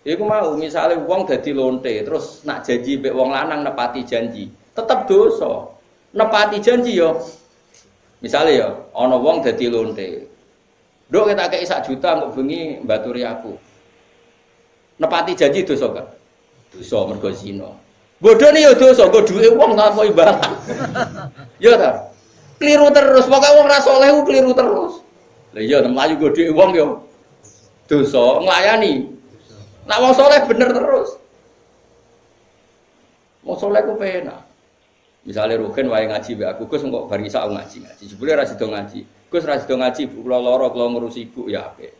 Iku mau misalnya wong dadi lonte, terus nak janji mbek wong lanang nepati janji. Tetap dosa. Nepati janji yo. Misalnya ya, ana wong dadi lonte. Nduk kita kei 1 juta kok bengi mbaturi aku. Nepati janji dosa kan? Dosa mergo zina. Bodhone ya dosa, nggo duwe wong tanpa imbalan. Ya ta? Kliru terus, pokoke wong ra saleh ku kliru terus. Lah iya mlayu nggo duwe wong yo dosa, nglayani. Nek wong saleh bener terus. Wong saleh ku penak. Misalnya Rukin wae ngaji mbek aku, Gus engko bar isa ngaji. Jebule ra sida ngaji. Gus ra sida ngaji, kula lara, kula ngurus ibu ya apik.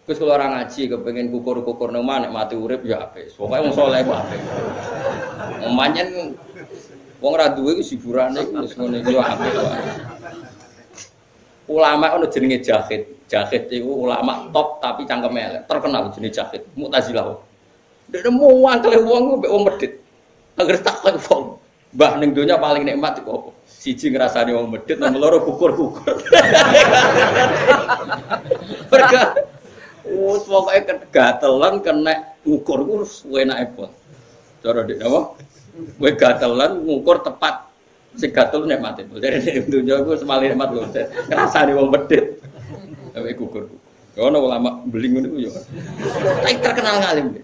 Gus kula ora ngaji kepengin kukur-kukur nang omah nek mati urip ya apik. Pokoke wong saleh ku apik. Manjen wong ra duwe ku hiburane ku wis ngene iki apik wae. Ulama ono jenenge Jahid. Jahid iku ulama top tapi cangkeme elek. Terkenal jenenge Jahid. Mu'tazilah. Dene muangkel wong mbek wong medhit. Agar tak kok wong. Mbah ning donya paling nikmat iku apa? Siji ngrasani wong medhit, nomor loro kukur-kukur. Perga. Wes pokoke gatelan kena ngukur ku enake pol. Cara dik apa? Kowe gatelan ngukur tepat sing gatel nikmate. Dari ning donya ku semali nikmat lho. Ngrasani wong medhit. Awake kukur. Ya ono ulama beling ngono ku ya. Tapi terkenal ngalim.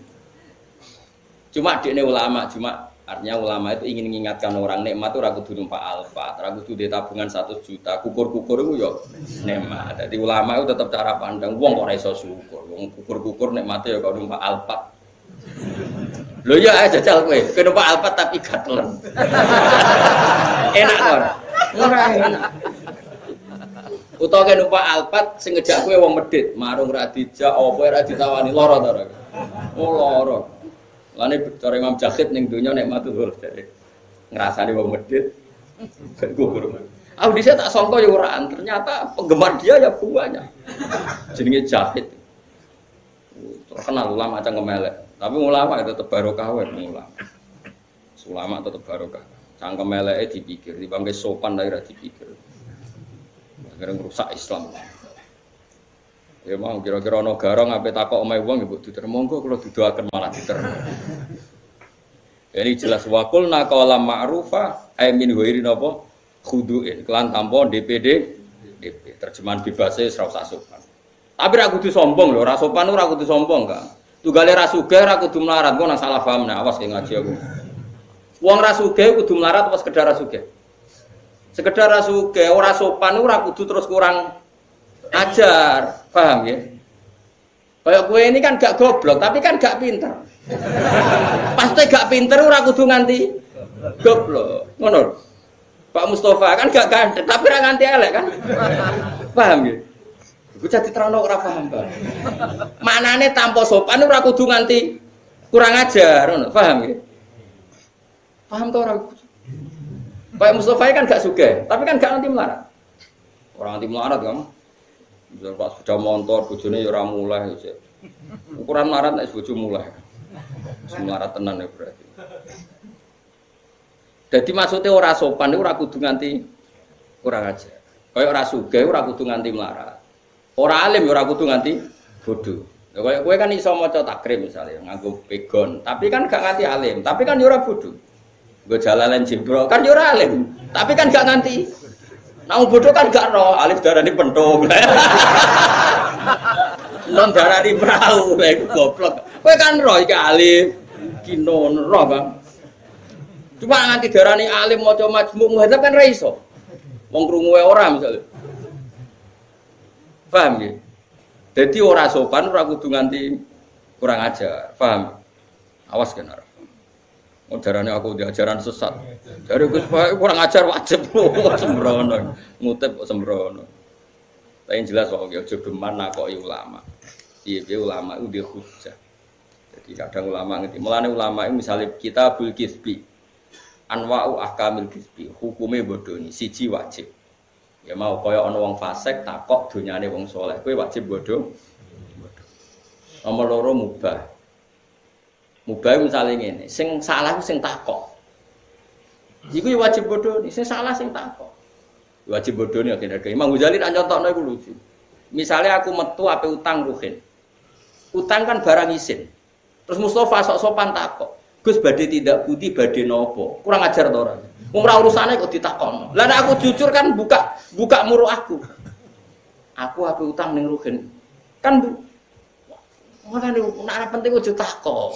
Cuma dekne ulama, cuma artinya ulama itu ingin mengingatkan orang nikmat itu ragu kudu numpak alfa, ragu kudu di tabungan 100 juta, kukur-kukur itu yo nikmat. Jadi ulama itu tetap cara pandang, wong kok ora iso syukur, wong kukur-kukur nikmate yo kok numpak alfa. Lho ya jajal kowe, kowe numpak alfa tapi gatelen. Enak kok. Ora enak. Utawa kowe numpak alfa sing ngejak kowe wong medhit, marung ra dijak, apa ora ditawani lara to ora. Oh lara. Lane cara Imam Jahid ning donya nikmat tuh dari ngrasani wong medhit gugur. Aku dhisik tak sangka ya ora, ternyata penggemar dia ya banyak. Jenenge Jahid. Terkenal ulama macam kemelek. Tapi ulama itu tetep barokah wae ulama. Ulama tetep barokah. Cangkem eleke dipikir, dibangke sopan daerah dipikir. Akhirnya merusak Islam. Ya mau kira-kira ana garong ape takok omahe wong ya mbok diterima monggo kula didoaken malah diterima. Ini jelas wakul naqala ma'rufa ay min ghairi napa khudu'in kelan tanpa DPD DP terjemahan bebasnya ora usah sopan. Tapi ra kudu sombong lho, ora sopan ora kudu sombong kan. Tunggale ra sugih ra kudu melarat, kok nang salah paham nah awas ki ngaji aku. Wong ra sugih kudu melarat apa sekedar ra sugih? Sekedar ra sugih ora sopan ora kudu terus kurang ajar, paham ya? Kayak gue ini kan gak goblok, tapi kan gak pinter. Pasti gak pinter, ora kudu nganti goblok, ngono. Pak Mustafa kan gak ganteng, tapi ora nganti elek kan? Paham ya? Gue jadi terano ora paham bang. Manane tanpa sopan ora kudu nganti kurang ajar, ngono. Paham ya? Paham tuh orang. Pak Mustafa kan gak sugih, tapi kan gak nganti melarat. Orang nganti melarat kan? Misal pas sepeda motor, bojone ya ora mulai ya. Ukuran melarat nek bojo mulai. Melarat tenan ya berarti. Jadi maksudnya ora sopan ora kudu nganti kurang ajar. Kaya ora sugih ora kudu nganti melarat. Ora alim ora kudu nganti bodoh. Ya kaya kowe kan iso maca takrib misalnya nganggo pegon, tapi kan gak nganti alim, tapi kan ya ora bodoh. Nggo jalalan jebro kan ya ora alim, tapi kan gak nganti nah bodoh kan gak roh, alif darani pentung. Non darani perahu, lek goblok. Kowe kan roh iki alif, kinon roh, Bang. Cuma nganti darani alim maca majmu' muhadzab kan ra iso. Wong krungu ora misalnya. Paham ya? Jadi ora sopan ora kudu nganti kurang ajar, paham? Awas kan ora. Ajarannya aku di ajaran sesat. Dari Gus Pak kurang ajar wajib kok sembrono. Ngutip kok sembrono. Tapi jelas kok aja geman nakoki ulama. Piye ulama itu dia hujjah. Jadi kadang ulama ngerti. Mulane ulama itu misalnya Kitabul Kizbi. Anwa'u ahkamil kisbi, hukume bodoni siji wajib. Ya mau kaya ana wong fasik takok donyane wong saleh, kowe wajib bodho. Nomor loro mubah. Mubah misale ngene, sing salah sing takok. Iku ya wajib bodoni, sing salah sing takok. Wajib bodoni akhirnya. Imam Ghazali tak nyontokno iku lucu. Misalnya aku metu ape utang ruhin. Utang kan barang isin. Terus Mustafa sok sopan takok. Gus badhe tidak putih badhe nopo? Kurang ajar to ora? Wong ora urusane kok ditakon. Lah nek aku jujur kan buka muruh aku. Aku ape utang ning ruhin. Kan ora nek penting ojo takok.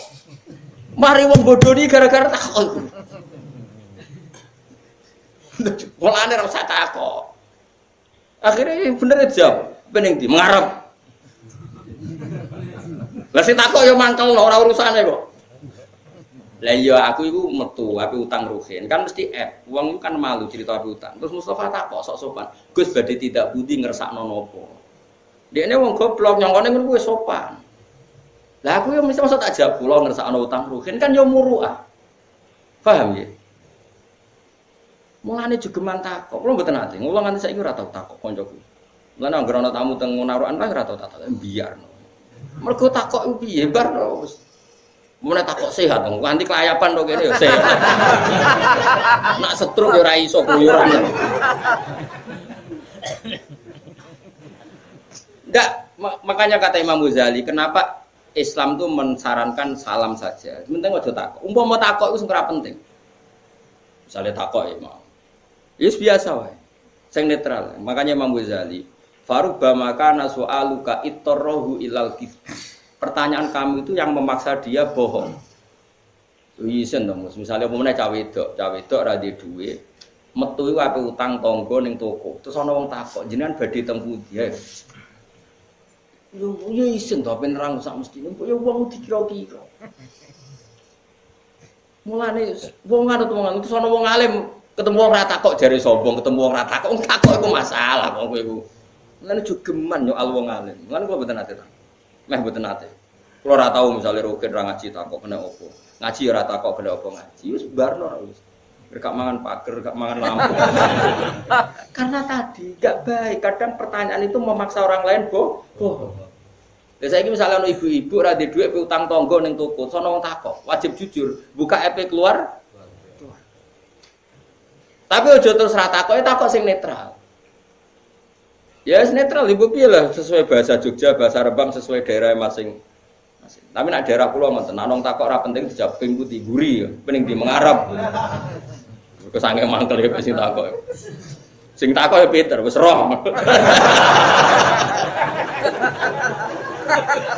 Mari wong bodoni gara-gara takok. Mulane ora usah takok. Akhirnya bener jawab. Pening di mengarep. Lah sing takok ya mangkel ora urusane kok. Lah iya aku iku metu ape utang ruhin. Kan mesti wong iku kan malu cerita ape utang. Terus Mustafa takok sok sopan. Gus badhe tidak budi ngersakno napa. Dekne wong goblok nyongkone ngono kuwi sopan. Lah aku ya mesti maksud tak jawab kula ngersakno utang ruhin kan ya muruah. Paham ya? Mulane jogeman takok. Kula mboten ate. Kula nganti saiki ora tau takok kancaku. Lan anggere ana tamu teng narukan lah ora tau takok biarno. Mergo takok iku piye bar wis. Mulane takok sehat nganti kelayapan to kene ya sehat. Nak setruk ya ora iso keluyuran. Enggak, makanya kata Imam Ghazali, kenapa Islam itu mensarankan salam saja. Penting aja takok. Umpama takok iku sing ora penting. Misalnya takok ya mau. Yes biasa wae. Sing netral. Makanya Imam Ghazali Farubba maka nasu'aluka ittarrohu ilal kifbi. Pertanyaan kamu itu yang memaksa dia bohong. Isen dong, misalnya pemene cawe wedok ra duwe dhuwit, metu iku ape utang tangga ning toko. Terus ana wong takok, jenengan badhe teng pundi? Yo isen to ben nerang sak mestine, kok yo wong dikira-kira. Mulane wong ana wong terus ana wong alim ketemu wong ra takok jare sombong, ketemu wong ra takok iku masalah kok kowe iku. Lan jogeman yo al wong alim. Lan kula mboten ate ta. Meh mboten ate. Kula ora tau misale rugen ra ngaji takok kena opo. Ngaji ora takok kena opo ngaji wis barno wis. Gak mangan pager, gak mangan lampu. Karena tadi gak baik. Kadang pertanyaan itu memaksa orang lain bohong. Lah saiki misale ana ibu-ibu ra duwe dhuwit utang tangga ning toko, sono wong takok, wajib jujur, buka EP keluar. Tapi aja terus ra takoke, takok sing netral. Ya netral ibu piye lah sesuai bahasa Jogja, bahasa Rembang sesuai daerah masing-masing. Tapi nek daerah kula ngoten, ana wong takok ora penting dijawab ping putih guri ya, pening di mengarep. Kok sange mangkel ya sing takok. Sing takok ya Peter wis roh.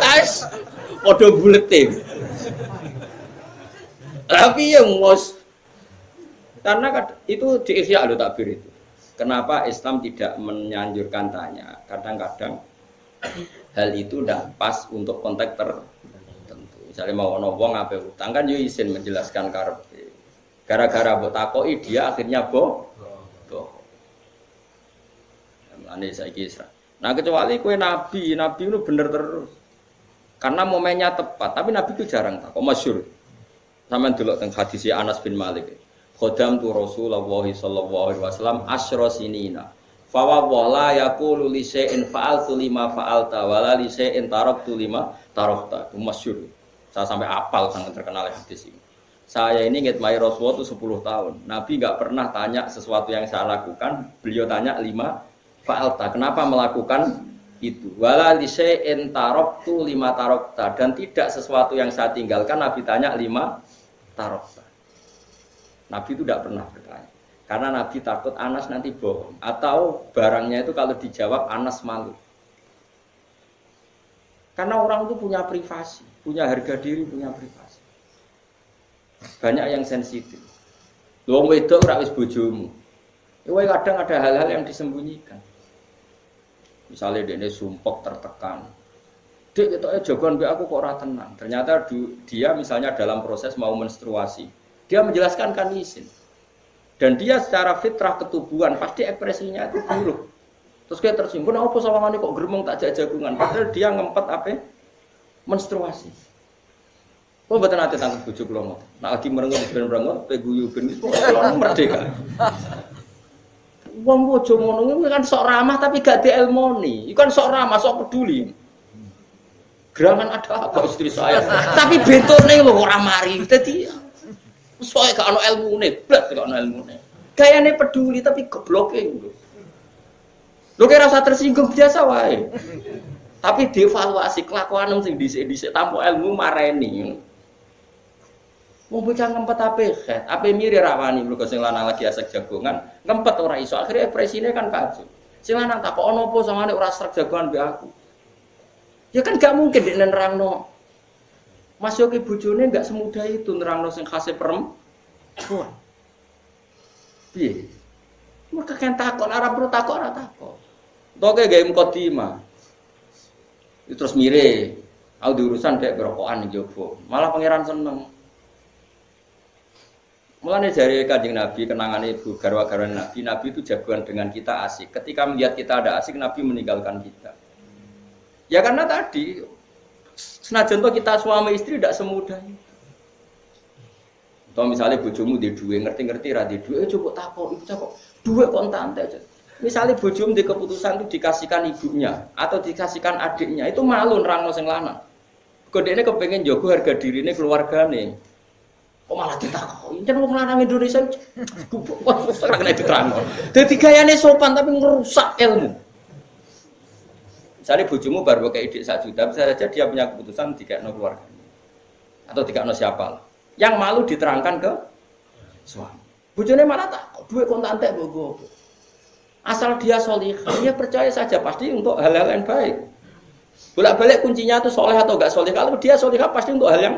Ais padha bulete. Tapi yang mos karena itu di Ihya lho takbir itu. Kenapa Islam tidak menyanjurkan tanya? Kadang-kadang hal itu tidak pas untuk konteks tertentu. Misalnya mau ono wong ape utang kan yo izin menjelaskan karepe. Gara-gara mbok takoki dia akhirnya bohong. Ane saiki Isra. Nah kecuali kowe nabi itu bener terus. Karena momennya tepat, tapi nabi itu jarang takok masyhur. Sampeyan delok teng hadis Anas bin Malik. Khodam tu Rasulullah sallallahu alaihi wasallam asyra sinina. Fa wa la yaqulu li syai'in fa'altu lima fa'alta wa la li syai'in taraktu lima tarakta. Itu masyhur. Saya sampai apal sangat terkenal hadis ini. Saya ini ngitmai Rasulullah itu 10 tahun. Nabi enggak pernah tanya sesuatu yang saya lakukan, beliau tanya 5 fa'alta. Kenapa melakukan itu? Wa la li syai'in taraktu lima tarakta, dan tidak sesuatu yang saya tinggalkan Nabi tanya 5 tarakta. Nabi itu tidak pernah bertanya. Karena Nabi takut Anas nanti bohong. Atau barangnya itu kalau dijawab Anas malu. Karena orang itu punya privasi. Punya harga diri, punya privasi. Banyak yang sensitif. Wong wedok ora wis bojomu. Kadang ada hal-hal yang disembunyikan. Misalnya dia sumpok tertekan. Dek ketoknya jagoan be aku kok ora tenang. Ternyata dia misalnya dalam proses mau menstruasi. Dia menjelaskan kan izin. Dan dia secara fitrah ketubuhan pasti ekspresinya itu buruk. Terus kayak tersinggung, apa sawangane kok gremeng tak jak jagungan. Padahal dia ngempet apa? Menstruasi. Kok mboten ate tangkep bojo kula ngoten. Nek lagi merengut ben merengut, pe guyu ben wis pokoke merdeka. Wong bojo ngono kuwi kan sok ramah tapi gak dielmoni. Iku kan sok ramah, sok peduli. Gerangan ada apa istri saya? Tapi bentone lho ora mari. Dadi soe gak ono ilmune, blas gak ono ilmune. Gayane peduli tapi gobloke lho. Lho kira rasa tersinggung biasa wae. Tapi dievaluasi kelakuan sing dhisik-dhisik tanpa ilmu mareni. Wong bocah ngempet ape miri rawani mergo sing lanang lagi asek jagongan, ngempet ora iso. Akhire ekspresine kan kacau. Sing lanang takok ono apa samane ora asek jagongan mbek aku. Ya kan gak mungkin nek nerangno. Mas yo ki bojone gak semudah itu nerangno sing khase perempuan. Piye? Mereka kan takut, ora perlu takut, ora takut. Toke gawe mukadimah. Terus mire, aku diurusan kayak berokokan njaba. Malah pangeran seneng. Mulane jari Kanjeng Nabi kenangane ibu garwa-garwane Nabi, Nabi itu jagoan dengan kita asik. Ketika melihat kita ada asik, Nabi meninggalkan kita. Ya karena tadi senajan kita suami istri tidak semudah itu. Atau misalnya bojomu di duwe ngerti-ngerti ra di duwe coba takok, iku takok. Duwe kok entek aja. Misalnya bojomu di keputusan itu dikasihkan ibunya atau dikasihkan adiknya, itu malu nerangno sing lanang. Kodene kepengin njogo harga dirine keluargane. Kok malah ditakoki? Jan wong lanang Indonesia kok ora kena diterangno. Dadi gayane sopan tapi ngerusak ilmu. Misalnya bojomu baru kayak ide 1 juta, bisa saja dia punya keputusan dikekno keluarganya. Atau dikekno siapa. Yang malu diterangkan ke suami. Bojone malah tak duit kontak entek mbok. Asal dia salihah, dia percaya saja pasti untuk hal-hal yang baik. Bolak-balik kuncinya itu soleh atau enggak soleh. Kalau dia salihah pasti untuk hal yang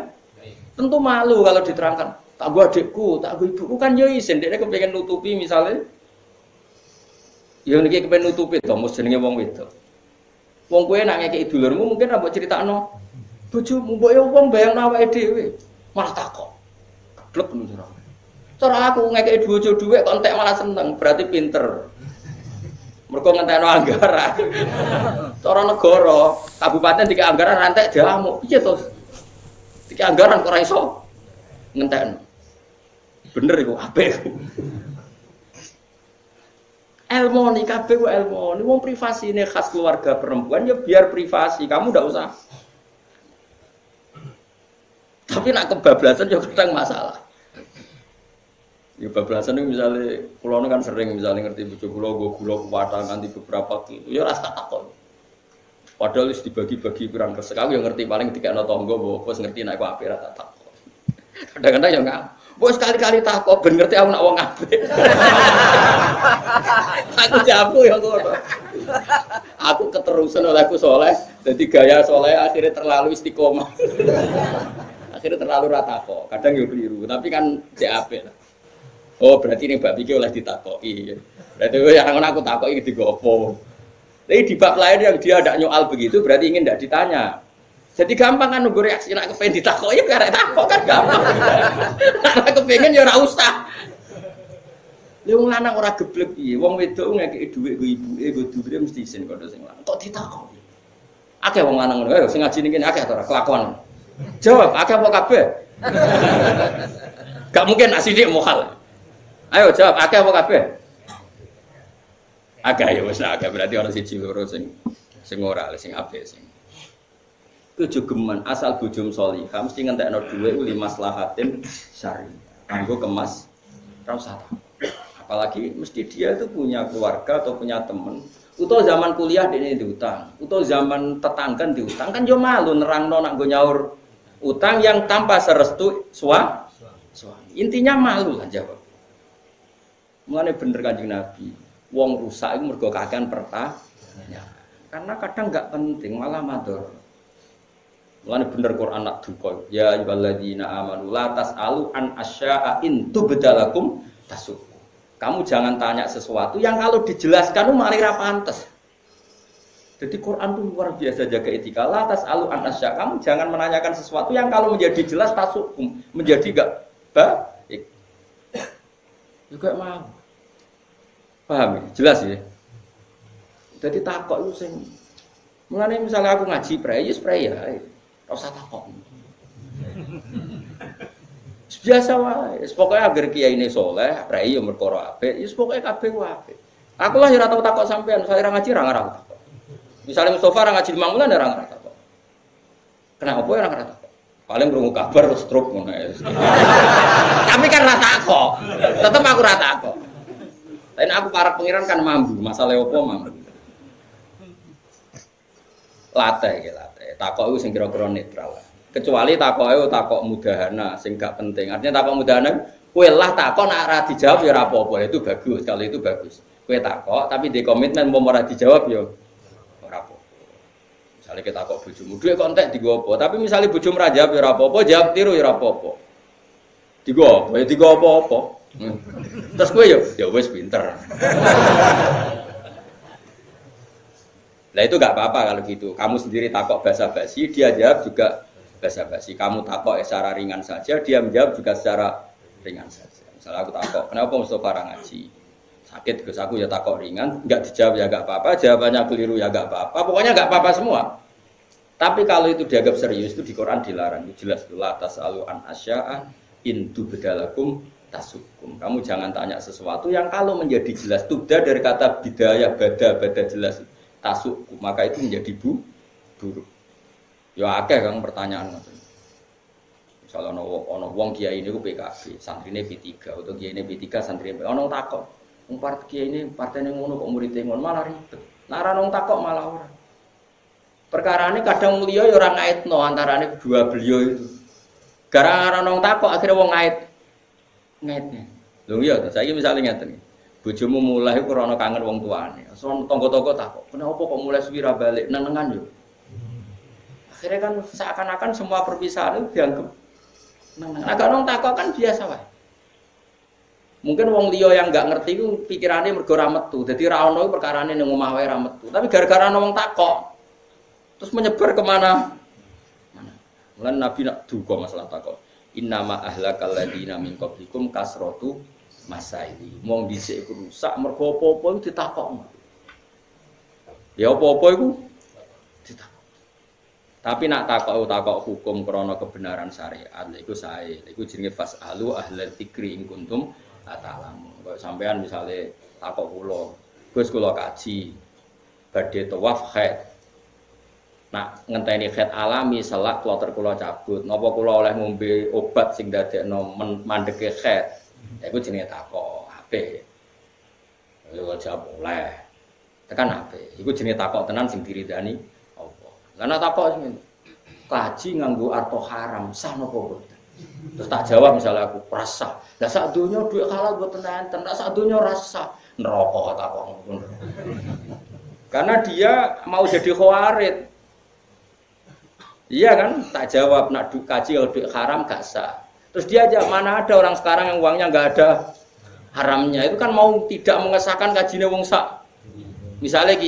tentu malu kalau diterangkan. Tak gua adikku, tak gua ibuku kan yo isin, dia kepengen nutupi misalnya. Ya niki kepengen nutupi to, mesti jenenge wong wedok. Wong kowe nak ngekeki dulurmu mungkin ra mbok critakno. Bojomu mbok yo wong bayangno awake dhewe. Malah takok. Geblek ngono. Cara aku ngekeki bojo dhuwit kok entek malah seneng, berarti pinter. Mergo ngentekno anggaran. Cara negara, kabupaten dikek anggaran rantek diamuk. Piye to? Dikek anggaran kok ora iso ngentekno. Bener iku apik. Elmoni kabeh ku elmoni. Wong privasine khas keluarga perempuan ya biar privasi, kamu ndak usah. Tapi nak kebablasan ya kadang masalah. Ya bablasan itu misalnya kula kan sering misalnya ngerti bojo kula nggo gula kuwatah nganti beberapa kilo. Ya rasa takon. Padahal wis dibagi-bagi kurang resek. Aku yang ngerti paling dikekno tangga mbok wis ngerti nek aku apik ra tak takon. Kadang-kadang ya enggak. Mbok sekali-kali takon ben ngerti aku nak wong apik. Aku jabu ya ngono. Aku keterusan oleh aku soleh, jadi gaya soleh akhirnya terlalu istiqomah. Akhirnya terlalu ratakok. Kadang yo keliru, tapi kan CAP lah. Oh berarti ini bab iki oleh ditakoki. Berarti yang aku takoki digopo. Tapi di bab lain yang dia tidak nyoal begitu berarti ingin tidak ditanya. Jadi gampang kan nunggu reaksi nak kepengen ditakoki karek takok kan gampang. Nak kepengen ya ora usah. Wong lanang ora geblek piye. Wong wedok ngekeki dhuwit go ibuke go dulure mesti isin kok sing lanang. Kok ditakoki. Akeh wong lanang ngono. Ayo sing ngaji niki akeh to ora kelakuan. Jawab akeh apa kabeh? Gak mungkin asine mohal. Ayo jawab, akeh apa kabeh? Akeh ya wis akeh berarti ana siji loro sing ora sing apik sing. Kejogeman asal bojom salihah mesti ngentekno dhuwit li maslahatin syar'i. Kanggo kemas ra usah. Apalagi mesti dia itu punya keluarga atau punya teman. Utawa zaman kuliah dene diutang, utawa zaman tetangga diutang kan yo malu nerangno nak nggo nyaur utang yang tanpa serestu suami. Intinya malu lah jawab. Mulane bener Kanjeng Nabi, wong rusak iku mergo kakean pertanyaan. Karena kadang enggak penting malah madhor. Mulane bener Quran nak duka, ya ayyuhalladzina amanu la tasalu an asya'a in tubdalakum tasuk. Kamu jangan tanya sesuatu yang kalau dijelaskan malah ra pantes. Jadi Quran itu luar biasa jaga etika. La tasalu an asya. Kamu jangan menanyakan sesuatu yang kalau menjadi jelas tasuk, menjadi enggak baik. Juga mau. Paham ya? Jelas ya? Jadi takok itu sing mulane misalnya aku ngaji spray ya. Ora usah takok. Biasa wae. Pokoke agar kiai ini soleh, rai yo perkara apik, ya pokoke kabeh ku apik. Aku lah ora tau takok sampean, saya ra ngaji ra ngarang takok. Misale Mustofa ra ngaji 5 bulan ora ngarang takok. Kenapa ora ngarang takok? Paling krungu kabar terus stroke ngono ae. Tapi kan ra takok. Tetep aku ra takok. Lain aku para pengiran kan mambu, masalah opo mambu. Latih iki latih. Takok iku sing kira-kira netral. Kecuali takoke takok mudahana sing gak penting. Artinya takok mudahana kowe lah takok nek ora dijawab ya ora apa-apa. Itu bagus, kalau itu bagus. Kowe takok tapi di komitmen mau ora dijawab ya ora apa-apa. Misale kita takok bojomu, dhuwit kok entek digo apa? Tapi misale bojomu ora jawab ya ora apa-apa, jawab tiru ya ora apa-apa. Digo apa? Ya digo apa-apa. Terus kowe ya wis pinter. Nah itu gak apa-apa kalau gitu. Kamu sendiri takok basa-basi, dia jawab juga basa-basi. Kamu takok secara ringan saja, dia menjawab juga secara ringan saja. Misalnya aku takok, kenapa Mustofa ra ngaji? Sakit, Gus, aku ya takok ringan, enggak dijawab ya gak apa-apa, jawabannya keliru ya gak apa-apa, pokoknya gak apa-apa semua. Tapi kalau itu dianggap serius, itu di Quran dilarang. Itu jelas, la tas'alu an asya'a in tubdalakum tasukum. Kamu jangan tanya sesuatu yang kalau menjadi jelas, tubda dari kata bidayah, bada jelas, tasuk, maka itu menjadi buruk. Ya akeh kang pertanyaan ngoten. Misalnya ono wong kiai niku PKB, santrine P3 atau kiai ini P3 santrine ono takok. Wong kiai ini partene ngono kok muridé ngono malah ribet. Nek ora nang takok malah ora. Perkarane kadang liya ya ora ngaitno antarane dua beliau itu. Gara-gara nang takok akhirnya wong ngaitne. Lho iya to, saiki misale ngeten iki. Bojomu mulai krana kangen wong tuane. So tangga-tangga takok, "Kenapa kok mulai suwi ra balik nenengan yo?" Akhirnya kan seakan-akan semua perpisahan itu dianggap nenengan. Agak nang takok kan biasa wae. Mungkin wong liya yang enggak ngerti ku pikirane mergo ra metu. Dadi ra ono perkarane ning omah wae ra metu. Tapi gara-gara ana wong takok terus menyebar kemana? Mulane Nabi nak duka masalah takok. Innama ahlakal ladina min qablikum kasratu masaili. Wong dhisik iku rusak mergo apa-apa iku ditakokno. Ya apa-apa iku ditakok. Tapi nak takok hukum krana kebenaran syariat iku sae. Iku jenenge fasalu ahlal dzikri in kuntum ta'lamun. Kok sampean misale takok kula, Gus kula kaji badhe tawaf haid. Nak ngenteni haid alami selak kloter kula cabut. Napa kula oleh ngombe obat sing dadekno mandeke haid? Iku jenenge takok apik. Ya jawab oleh. Tekan apik. Iku jenenge takok tenan sing diridani. Karena takok sing kaji nganggo arto haram sah napa mboten. Terus tak jawab misalnya aku rasa. Lah sak donya dhuwit halal mboten enten, sak sak donya rasa neraka takok ngono. Karena dia mau jadi khawarid. Iya kan? Tak jawab nak kaji kalau dhuwit haram gak sah. Terus dia aja mana ada orang sekarang yang uangnya enggak ada haramnya. Itu kan mau tidak mengesahkan kajine wong sak. Misalnya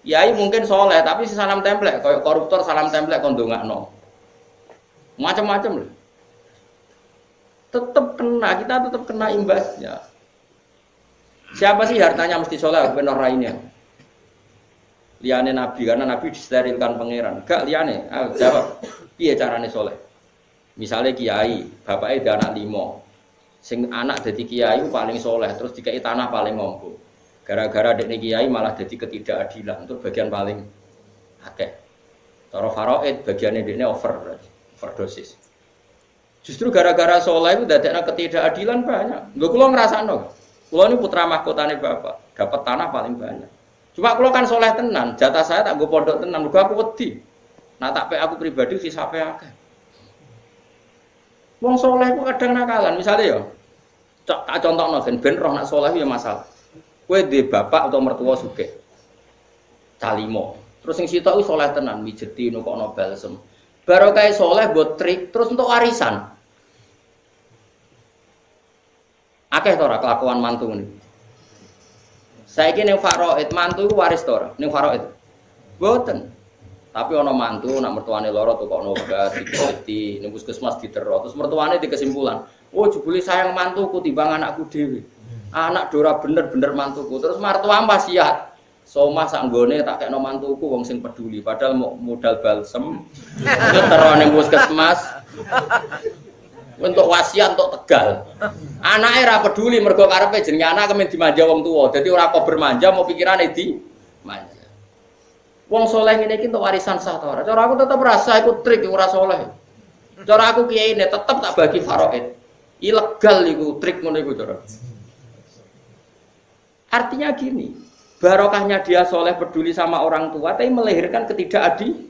Kiai mungkin soleh, tapi si salam templek, kayak koruptor salam templek kondongakno, macam-macam loh. Tetap kena, kita tetap kena imbasnya. Siapa sih hartanya mesti soleh, benar lainnya? Liane Nabi, karena Nabi disterilkan pangeran. Gak liane, jawab. Piye carane soleh? Misalnya Kiai, bapaknya ada anak 5, sing anak jadi Kiai paling soleh, terus dikai tanah paling ngombo. Gara-gara dekne kiai malah jadi ketidakadilan untuk bagian paling akeh. Cara faraid bagiannya dekne overdosis. Justru gara-gara soleh itu dadekna ketidakadilan banyak. Lho kula ngrasakno. Kula ini putra mahkotane bapak, dapat tanah paling banyak. Cuma kula kan soleh tenan, jatah saya tak nggo pondok tenan, mergo aku wedi. Nah tak pe aku pribadi hisabe akeh. Wong soleh ku kadang nakalan, misalnya ya. Tak contohno ben roh nak soleh ya masalah. Kowe di bapak atau mertua sugih. Calimo. Terus sing sitok wis saleh tenan mijeti nukokno balsem. Barokah saleh mbok trik terus untuk warisan. Akeh to ora kelakuan mantu ngene. Saiki ning faraid mantu iku waris to ora? Ning faraid. Mboten. Tapi ana mantu nak mertuane lara tukokno obat dijeti ning puskesmas ditero terus mertuane di kesimpulan, "Oh jebule sayang mantuku timbang anakku dhewe." Anak dora bener-bener mantuku terus martuam wasiat somah sak nggone tak kekno mantuku wong sing peduli padahal mau modal balsem terus ning puskesmas Untuk wasiat untuk Tegal. Anake ora peduli mergo karepe jenenge anak kemen dimanja wong tuwa. Dadi ora kok bermanja mau pikirane di manja. Wong soleh ngene iki entuk warisan sah ta ora? Cara aku tetep rasa iku trik ora soleh. Cara aku kiai ini tetep tak bagi faraid. Ilegal iku trik ngono iku cara. Artinya gini, barokahnya dia soleh peduli sama orang tua tapi melahirkan ketidakadilan.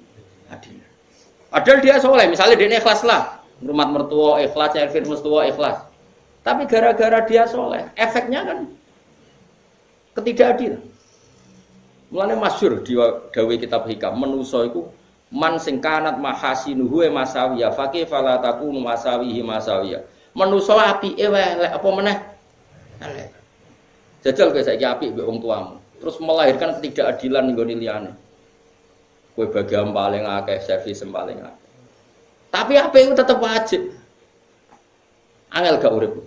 Padahal dia soleh, misalnya dia ikhlas lah, rumah mertua ikhlas, nyari mertua ikhlas. Tapi gara-gara dia soleh, efeknya kan ketidakadilan. Mulane masyhur di dawe kitab hikam, manusa iku man sing kanat mahasinuhu masawiya faqih fala takunu masawihi masawiya. Manusa apike elek apa meneh? Elek. Jajal kowe saiki apik mbek wong tuamu, terus melahirkan ketidakadilan nggone liyane. Kowe bagian paling akeh, servis paling akeh. Tapi apik itu tetep wajib. Angel gak urip.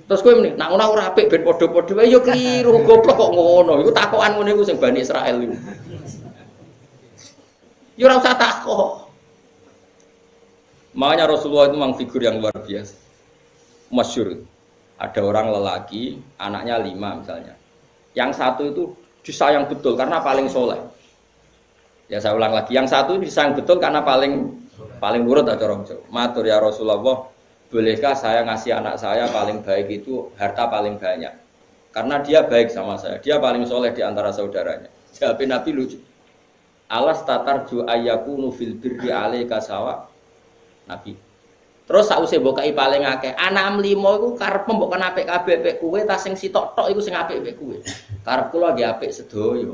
Terus kowe muni, nak ora apik ben padha-padha wae ya kliru, goblok kok ngono. Iku takokan ngene iku sing Bani Israil iku. Ya ora usah takok. Makanya Rasulullah itu memang figur yang luar biasa. Masyhur. Ada orang lelaki, anaknya 5 misalnya. Yang satu itu disayang betul karena paling soleh. Ya saya ulang lagi, yang satu disayang betul karena paling nurut aja orang Jawa. Matur ya Rasulullah, bolehkah saya ngasih anak saya paling baik itu harta paling banyak? Karena dia baik sama saya, dia paling soleh di antara saudaranya. Jawab Nabi lucu. Alas tatarju ayyakunu fil birri alaika sawa. Nabi. Terus sakwise mbok kai paling akeh, anak 5 iku karep mbok kan apik kabeh pek kowe ta sing sitok tok iku sing apik pek kowe. Karep kula nggih apik sedaya.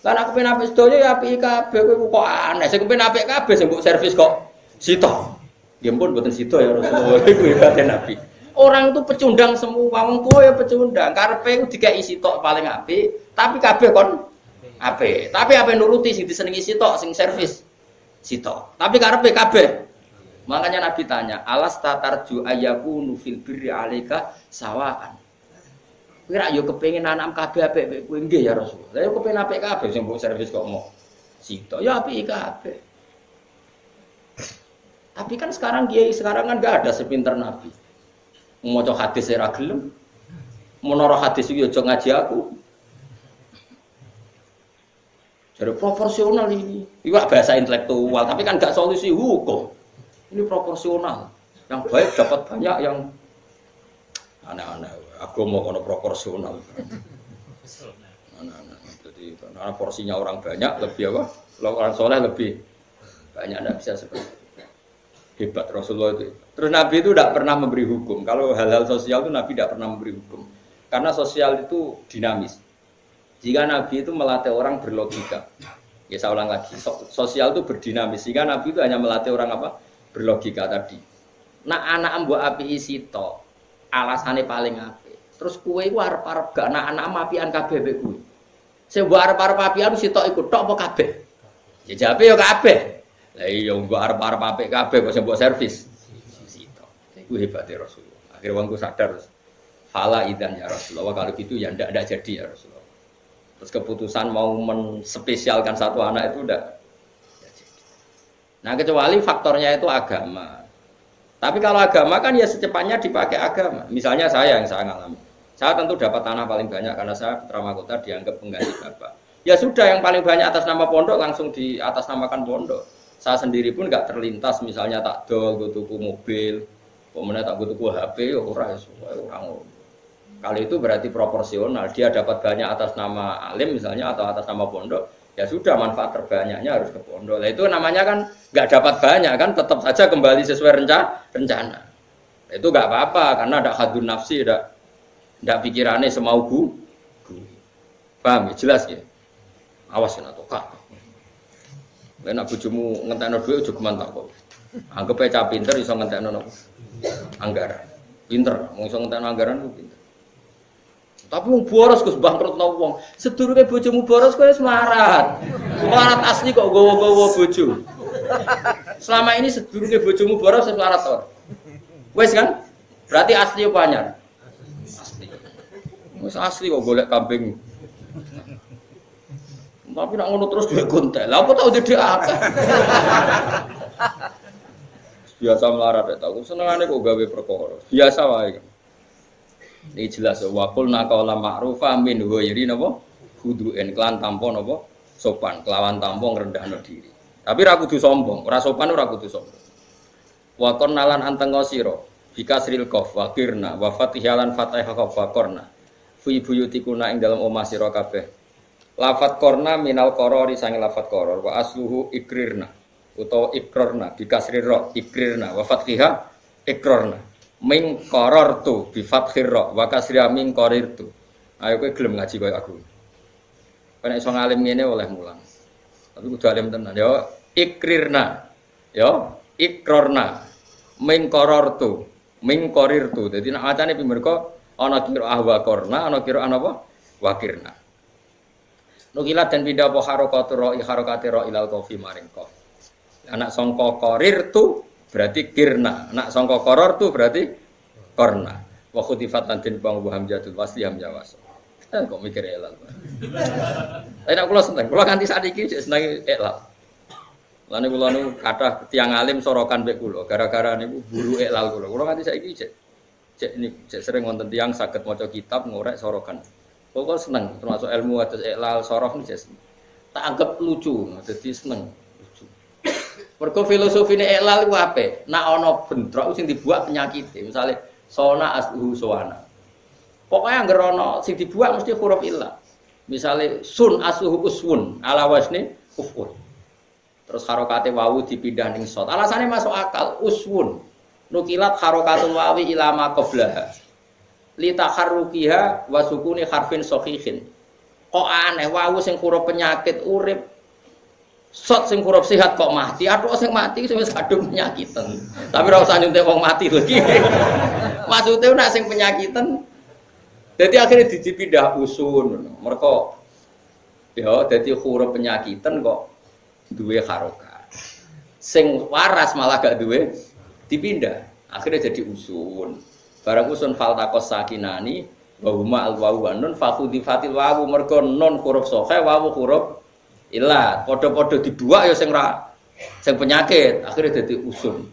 Lah nek kepen apik sedaya ya apik kabeh kowe kok aneh. Sing kepen apik kabeh sing mbok servis kok sitok. Nggih pun mboten sitok ya Rasulullah. Iku ibate Nabi. Orang itu pecundang semua, wong tuwa ya pecundang. Karepe iku dikai sitok paling apik, tapi kabeh kon apik. Tapi ape nuruti sing disenengi sitok sing servis sitok. Tapi karepe kabeh. Makanya Nabi tanya, alas tatarju ayyakunu fil birri alaika sawaan. Kowe ra yo kepengin anak kabeh apik kowe nggih ya Rasul. Lah yo kepengin apik kabeh sing mbok servis kok mau sitok. Ya apik kabeh. Tapi kan sekarang kiai sekarang kan enggak ada sepinter Nabi. Maca hadis ora gelem. Menara hadis iki aja ngaji aku. Jadi proporsional ini. Iku bahasa intelektual, tapi kan enggak solusi hukum. Ini proporsional. Yang baik dapat banyak, yang aneh-aneh. Aku mau kono proporsional. Aneh-aneh. Jadi karena porsinya orang banyak lebih apa? Orang soleh lebih banyak, tidak bisa seperti itu. Hebat Rasulullah itu. Terus Nabi itu tidak pernah memberi hukum. Kalau hal-hal sosial itu Nabi tidak pernah memberi hukum. Karena sosial itu dinamis. Jika Nabi itu melatih orang berlogika. Ya saya ulang lagi. Sosial itu berdinamis. Jika Nabi itu hanya melatih orang apa? Berlogika tadi. Nah anak mbok api sito alasannya paling apik. Terus kue iku arep-arep gak anak apian kabeh mek kuwe. Sing mbok arep-arep apian sitok iku tok apa kabeh? Ya jawabe ya kabeh. Lah iya mbok arep-arep apik kabeh kok sing mbok servis sitok. Iku hebate Rasulullah. Akhirnya wongku sadar. Fala idzan ya Rasulullah. Kalau gitu ya ndak jadi ya Rasulullah. Terus keputusan mau menspesialkan satu anak itu udah. Nah kecuali faktornya itu agama. Tapi kalau agama kan ya secepatnya dipakai agama. Misalnya saya yang saya ngalami. Saya tentu dapat tanah paling banyak karena saya putra mahkota dianggap pengganti bapak. Ya sudah yang paling banyak atas nama pondok langsung di atas namakan pondok. Saya sendiri pun nggak terlintas misalnya tak dol, gue tuku mobil, kemudian tak gue tuku HP, ya orang. Kali itu berarti proporsional. Dia dapat banyak atas nama alim misalnya atau atas nama pondok. Ya sudah manfaat terbanyaknya harus ke pondok. Nah, itu namanya kan nggak dapat banyak kan tetap saja kembali sesuai rencana. Itu nggak apa-apa karena ada hadun nafsi, ada pikirannya semau gue. Paham ya? Jelas ya? Awas ya kak. Lain aku cuma ngentekno duit juga mantap kok. Anggap aja pinter iso ngentekno anggaran. Pinter, mau iso ngentekno anggaran ku pinter. Tapi wong boros Gus bangkrutno wong. Sedurunge bojomu boros kowe wis melarat. Melarat asli kok gowo-gowo bojo. Selama ini sedurunge bojomu boros wis melarat to. Wis kan? Berarti asli apa anyar? Asli. Wis asli kok golek kambing. Tapi nak ngono terus duwe gontel. Lah apa tau dede akeh. Biasa melarat ya aku senengane kok gawe perkara. Biasa wae. Ini jelas wa qulna qawlan ma'rufa min ghairi napa hudu'en kelan tampa napa sopan kelawan tampa ngrendahno diri. Tapi ra kudu sombong, ora sopan ora kudu sombong. Wa qannalan anteng sira bikasril qaf wa qirna wa fatihalan fatihah wa qarna. Fi buyutikuna ing dalem omah sira kabeh. Lafat qarna minal qarari sange lafat qaror wa asluhu ikrirna. Utawa ikrorna bikasri ra ikrirna wa fathiha ikrorna min qarartu bi fathir ra wa kasri min qarirtu. Ayo kowe gelem ngaji koyo aku. Nek iso ngalim ngene oleh mulang. Tapi kudu alim tenan ya ikrirna ya ikrorna min qarartu min qarirtu. Dadi nek macane pimerga ana qiraah wa qarna ana qiraah apa wakirna. Nukilat dan pindah apa harakatur ra harakati ra ilal qafi maring qaf. Anak sangka qarir tu berarti kirna, anak sangka qaror tu berarti qarna. Wa khudifat lan den bang hamzatul wasli hamzah was. Kok mikir elal. Nek kula seneng, kula kanthi sakniki sik seneng elal. Lane kula nu kathah tiyang alim sorokan mek kula gara-gara niku guru elal kula. Kula kanthi saiki cek sering wonten tiyang saged maca kitab ngorek sorokan. Kula seneng termasuk ilmu atus elal soroh niku tak anggap lucu, dadi seneng. Mergo filosofine ilal iku apik. Nek ana bentrok sing dibuat penyakit, misale sona asluhu soana. Pokoke anggere ana sing dibuat mesti huruf illah. Misale sun asluhu uswun ala wasni uful. Terus harokate wawu dipindah ning sot. Alasane masuk akal uswun. Nukilat harokatul wawi ila ma qablaha. Li taharrukiha wa sukuni harfin sahihin. Kok aneh wawu sing huruf penyakit urip sot sing huruf sehat kok mati, aduh sing mati wis kadung penyakitan. Tapi ora usah nyuntik wong mati lagi. Maksudnya nek sing penyakitan dadi akhirnya dipindah usun. Mergo ya dadi huruf penyakitan kok duwe harokat. Sing waras malah gak duwe dipindah. Akhirnya jadi usun. Barang usun faltaqos sakinani wa huma al-wawu nun faqudifatil wawu mergo non huruf sahih wawu huruf ilah, podo-podo dibuak ya sing penyakit, akhirnya jadi usun.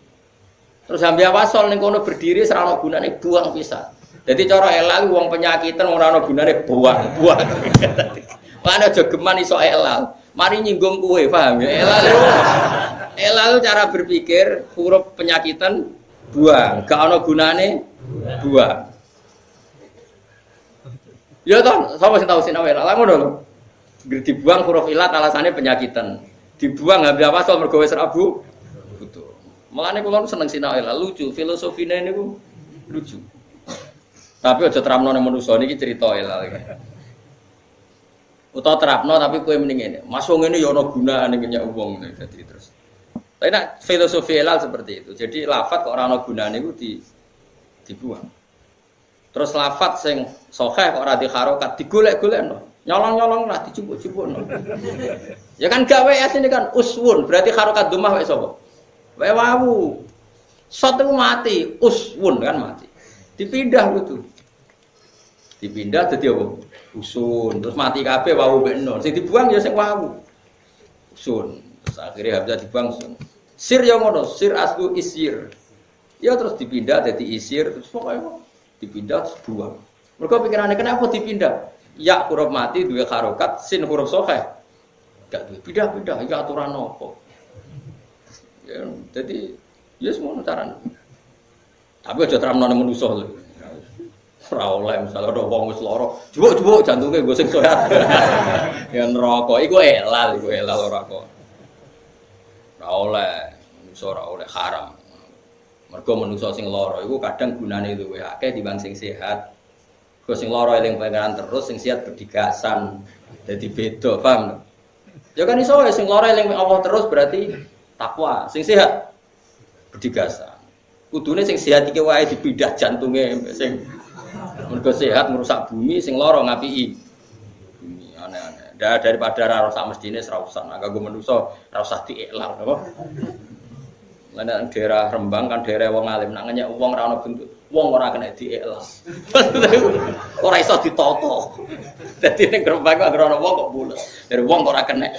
Terus hamzah wasol ning kono berdiri ora ana gunane buang pisan. Dadi cara elal wong penyakitan ora ana gunane buang. Lan aja geman iso elal. Mari nyinggung kowe, paham ya? Elal cara berpikir huruf penyakitan buang, gak ana gunane buang. Ya toh, sapa sing tau sinau elal ngono lho. Dibuang huruf ilat alasannya penyakitan. Dibuang hamzah wasal mergo wis rabu. Betul. Mulane kula seneng sinau ilal lucu, filosofine niku lucu. Tapi aja terapno nang manusa niki cerita ilal iki. Utawa terapno tapi kowe mending ngene. Mas wong ngene ya ana gunane ngenyak wong dadi terus. Tapi nek filosofi ilal seperti itu. Jadi lafaz kok ora ana gunane iku dibuang. Terus lafaz sing sahih kok ora diharokat digolek-golekno. Nyolong-nyolong lah dicupuk-cupukno. Ya kan gawe asline kan uswun, berarti harokat dhammah wae sapa? Wae wawu. Sot itu mati, uswun kan mati. Dipindah gitu. Dipindah dadi apa? Usun. Terus mati kabeh wawu mek nun. Sing dibuang ya sing wawu. Usun. Terus akhirnya hamzah dibuang usun. Sir ya ngono, sir aslu isir. Ya terus dipindah dadi isir, terus pokoke dipindah terus buang. Mergo pikirane kenapa dipindah? Ya huruf mati duwe harokat, sin huruf sahih gak duwe pindah-pindah iki aturan apa ya dadi ya semua carane tapi aja terangno nang manusa lho ora oleh misale ada wong wis lara jebuk-jebuk jantunge nggo sing sehat ya neraka iku elal ora kok ora oleh manusa ora oleh haram mergo manusa sing lara iku kadang gunane luwih akeh dibanding sing sehat. Kau sing loro eling pangeran terus, sing siat berdigasan, jadi beda, paham? Ya kan iso sing loro eling Allah terus berarti takwa, sing sehat berdigasan. Kudune sing sehat iki wae dipindah jantunge, sing mergo sehat merusak bumi, sing loro ngapiki bumi aneh-aneh. Daripada ora sak mestine ora usah, kanggo manusa ora usah diiklal, apa? Lan daerah Rembang kan daerah wong alim, nak ngenyek wong ora ana bentuk. Wong ora kena diikhlas. Ora iso ditata. Dadi ning Rembang kok ana wong kok bulet. Dari wong ora kena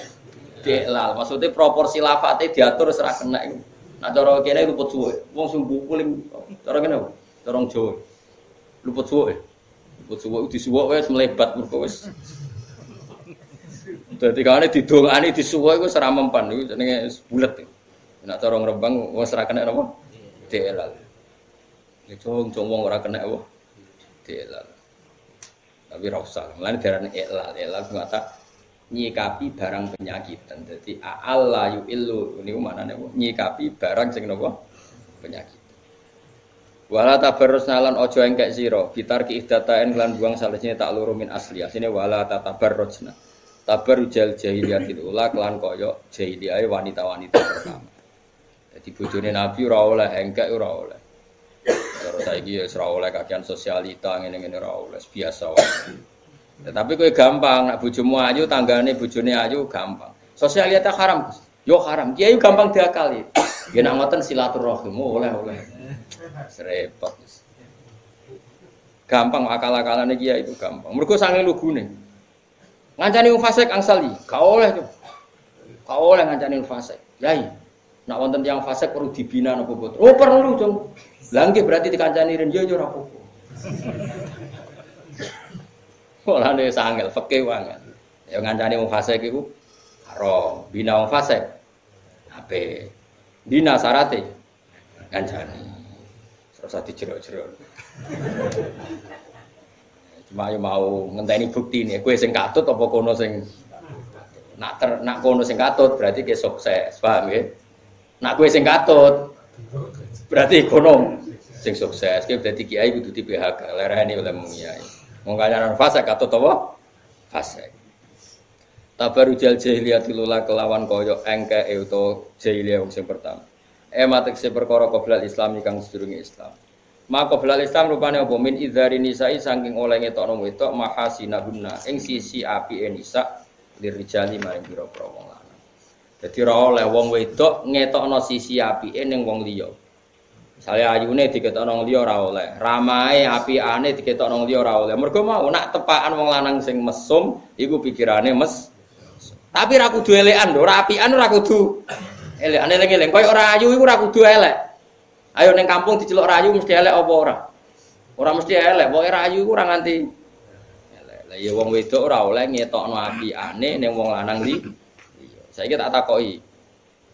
diikhlas. Maksudnya proporsi lafate diatur ora kena iku. Nak cara kene luput suwe. Wong sing puling cara kene apa? Cara Jawa. Luput suwe. Luput suwe disuwuk wis melebat mergo wis. Dadi kane didongani disuwuk iku ora mempan iku jenenge bulet. Nak cara Rembang wis ora kena apa? Delal. Ya cung wong ora kena apa? Delal. Tapi ra usah. Mulane diarani ilal. Ilal mata nyikapi barang penyakitan. Jadi Allah yu'illu niku manane nyikapi barang sing napa penyakit. Wala tabarrus nalan aja engkek sira bitar ki ihdatain lan buang salesine tak loro min asli. Asline wala tatabarrujna. Tabarrujal jahiliyatil ula kelan kaya jahiliyahe wanita-wanita pertama. Jadi bojone Nabi ora oleh engkek ora oleh. Terus saiki ya ora oleh kakean sosialita ngene-ngene ora oleh biasa wae. Ya, tapi kowe gampang nak bojomu ayu tanggane bojone ayu gampang. Sosialita haram. Yo haram. Kiai gampang diakali. Ya nak ngoten silaturahim oleh-oleh. Repot. Gampang akal-akalane kiai itu gampang. Mergo sange lugune. Ngancani wong fasik angsal iki. Gak oleh to. Gak oleh ngancani wong fasik. Yai. Nak wonten tiyang fasik perlu dibina napa boten? Oh perlu, Jong. Lah nggih berarti dikancani ren yo ora apa-apa. Ora nek sangel fikih wangen. Ya ngancani wong fasik iku haram, bina wong fasik apik. Dina syarate ngancani. Terus dijero-jero. Cuma yo mau ngenteni buktine, kowe sing katut apa kono sing nak kono sing katut berarti ke sukses, paham nggih? Nak kowe sing katut berarti kono sing sukses. Ki berarti kiai kudu di PHK, lereni oleh mung kiai. Wong kancanan fasik katut apa? Fasik. Tabarujal jahiliyatil ula kelawan kaya engke utawa jahiliyah wong sing pertama. Matek se perkara qoblal Islam kang sedurunge Islam. Maka qoblal Islam rupane apa min idzari nisa'i saking oleh ngetokno wedok mahasinahunna ing sisi apike nisa lirijali maring pira-pira wong lanang. Dadi ora oleh wong wedok ngetokno sisi apike ning wong liya. Misale ayune diketokno wong liya ora oleh, ramahe apikane diketokno wong liya ora oleh. Mergo mau nak tepakan wong lanang sing mesum iku pikirane Tapi ra kudu elekan lho, ora apikan ora kudu elekan eling-eling. Kaya ora ayu iku ora kudu elek. Ayo ning kampung diceluk rayu mesti elek apa ora? Ora mesti elek, pokoke rayu iku ora nganti elek. Lah ya wong wedok ora oleh ngetokno apikane ning wong lanang li. Iya. Saiki tak takoki.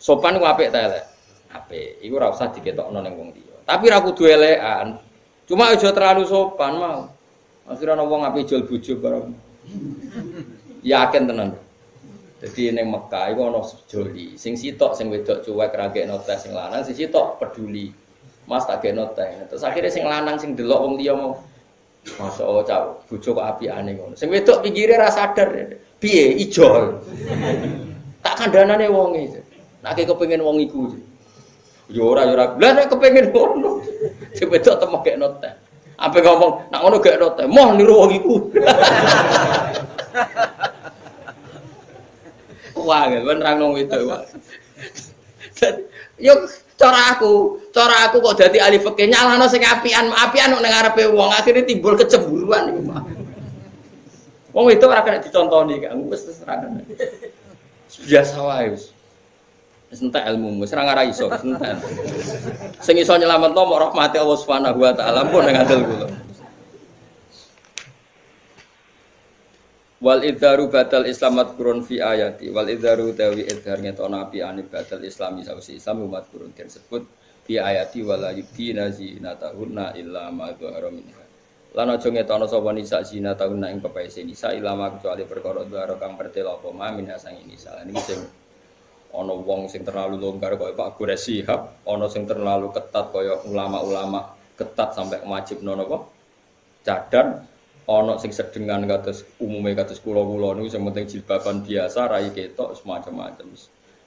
Sopan ku apik ta elek? Apik. Iku ora usah diketokno ning wong liya. Tapi ra kudu elekan. Cuma aja terlalu sopan mau. Akhire ana wong apik jual bojo bareng. Yakin tenan. Jadi ning Mekah iku ana joli. Sing sitok sing wedok cuek ra gekno tes sing lanang, sing sitok peduli. Mas tak gekno tes. Terus akhirnya sing lanang sing delok wong liya mau. Masya Allah cah bojo kok apikane ngono. Sing wedok pikire ra sadar. Piye ijol. Tak kandhanane wonge. Nek kepengin wong iku. Ya ora lah nek kepengin ngono. Sing wedok temok gekno tes. Ape ngomong, nak ngono gekno tes. Moh niru wong iku. Wah, kan nerangno wedok wae. Yo cara aku kok dadi ahli fikih nyalahno sing apian ning ngarepe wong akhire timbul kecemburuan iku mah. Wong wedok ora kena dicontoni kan wis ora kena. Biasa wae wis. Wis entek ilmu, wis ora ngara iso, wis entek. Sing iso nyelametno mok rahmate Allah Subhanahu wa taala pun ning andel kula. Wal idharu batal islamat kurun fi ayati wal idharu tawi idhar ngetokno apiane batal islami sawise Islam umat kurun disebut fi ayati wala yubdina zinatahunna illa ma dhahara minha lan aja ngetokno sapa nisa zinatahunna ing pepaese nisa illa ma kecuali perkara dhahara kang pertela apa ma minha sang nisa lan iki sing ana wong sing terlalu longgar kaya Pak Gores Shihab ana sing terlalu ketat kaya ulama-ulama ketat sampai wajibno napa cadar. Ono sing sedengan kados umume kados kula-kula niku sing penting jilbaban biasa rai ketok semacam-macam.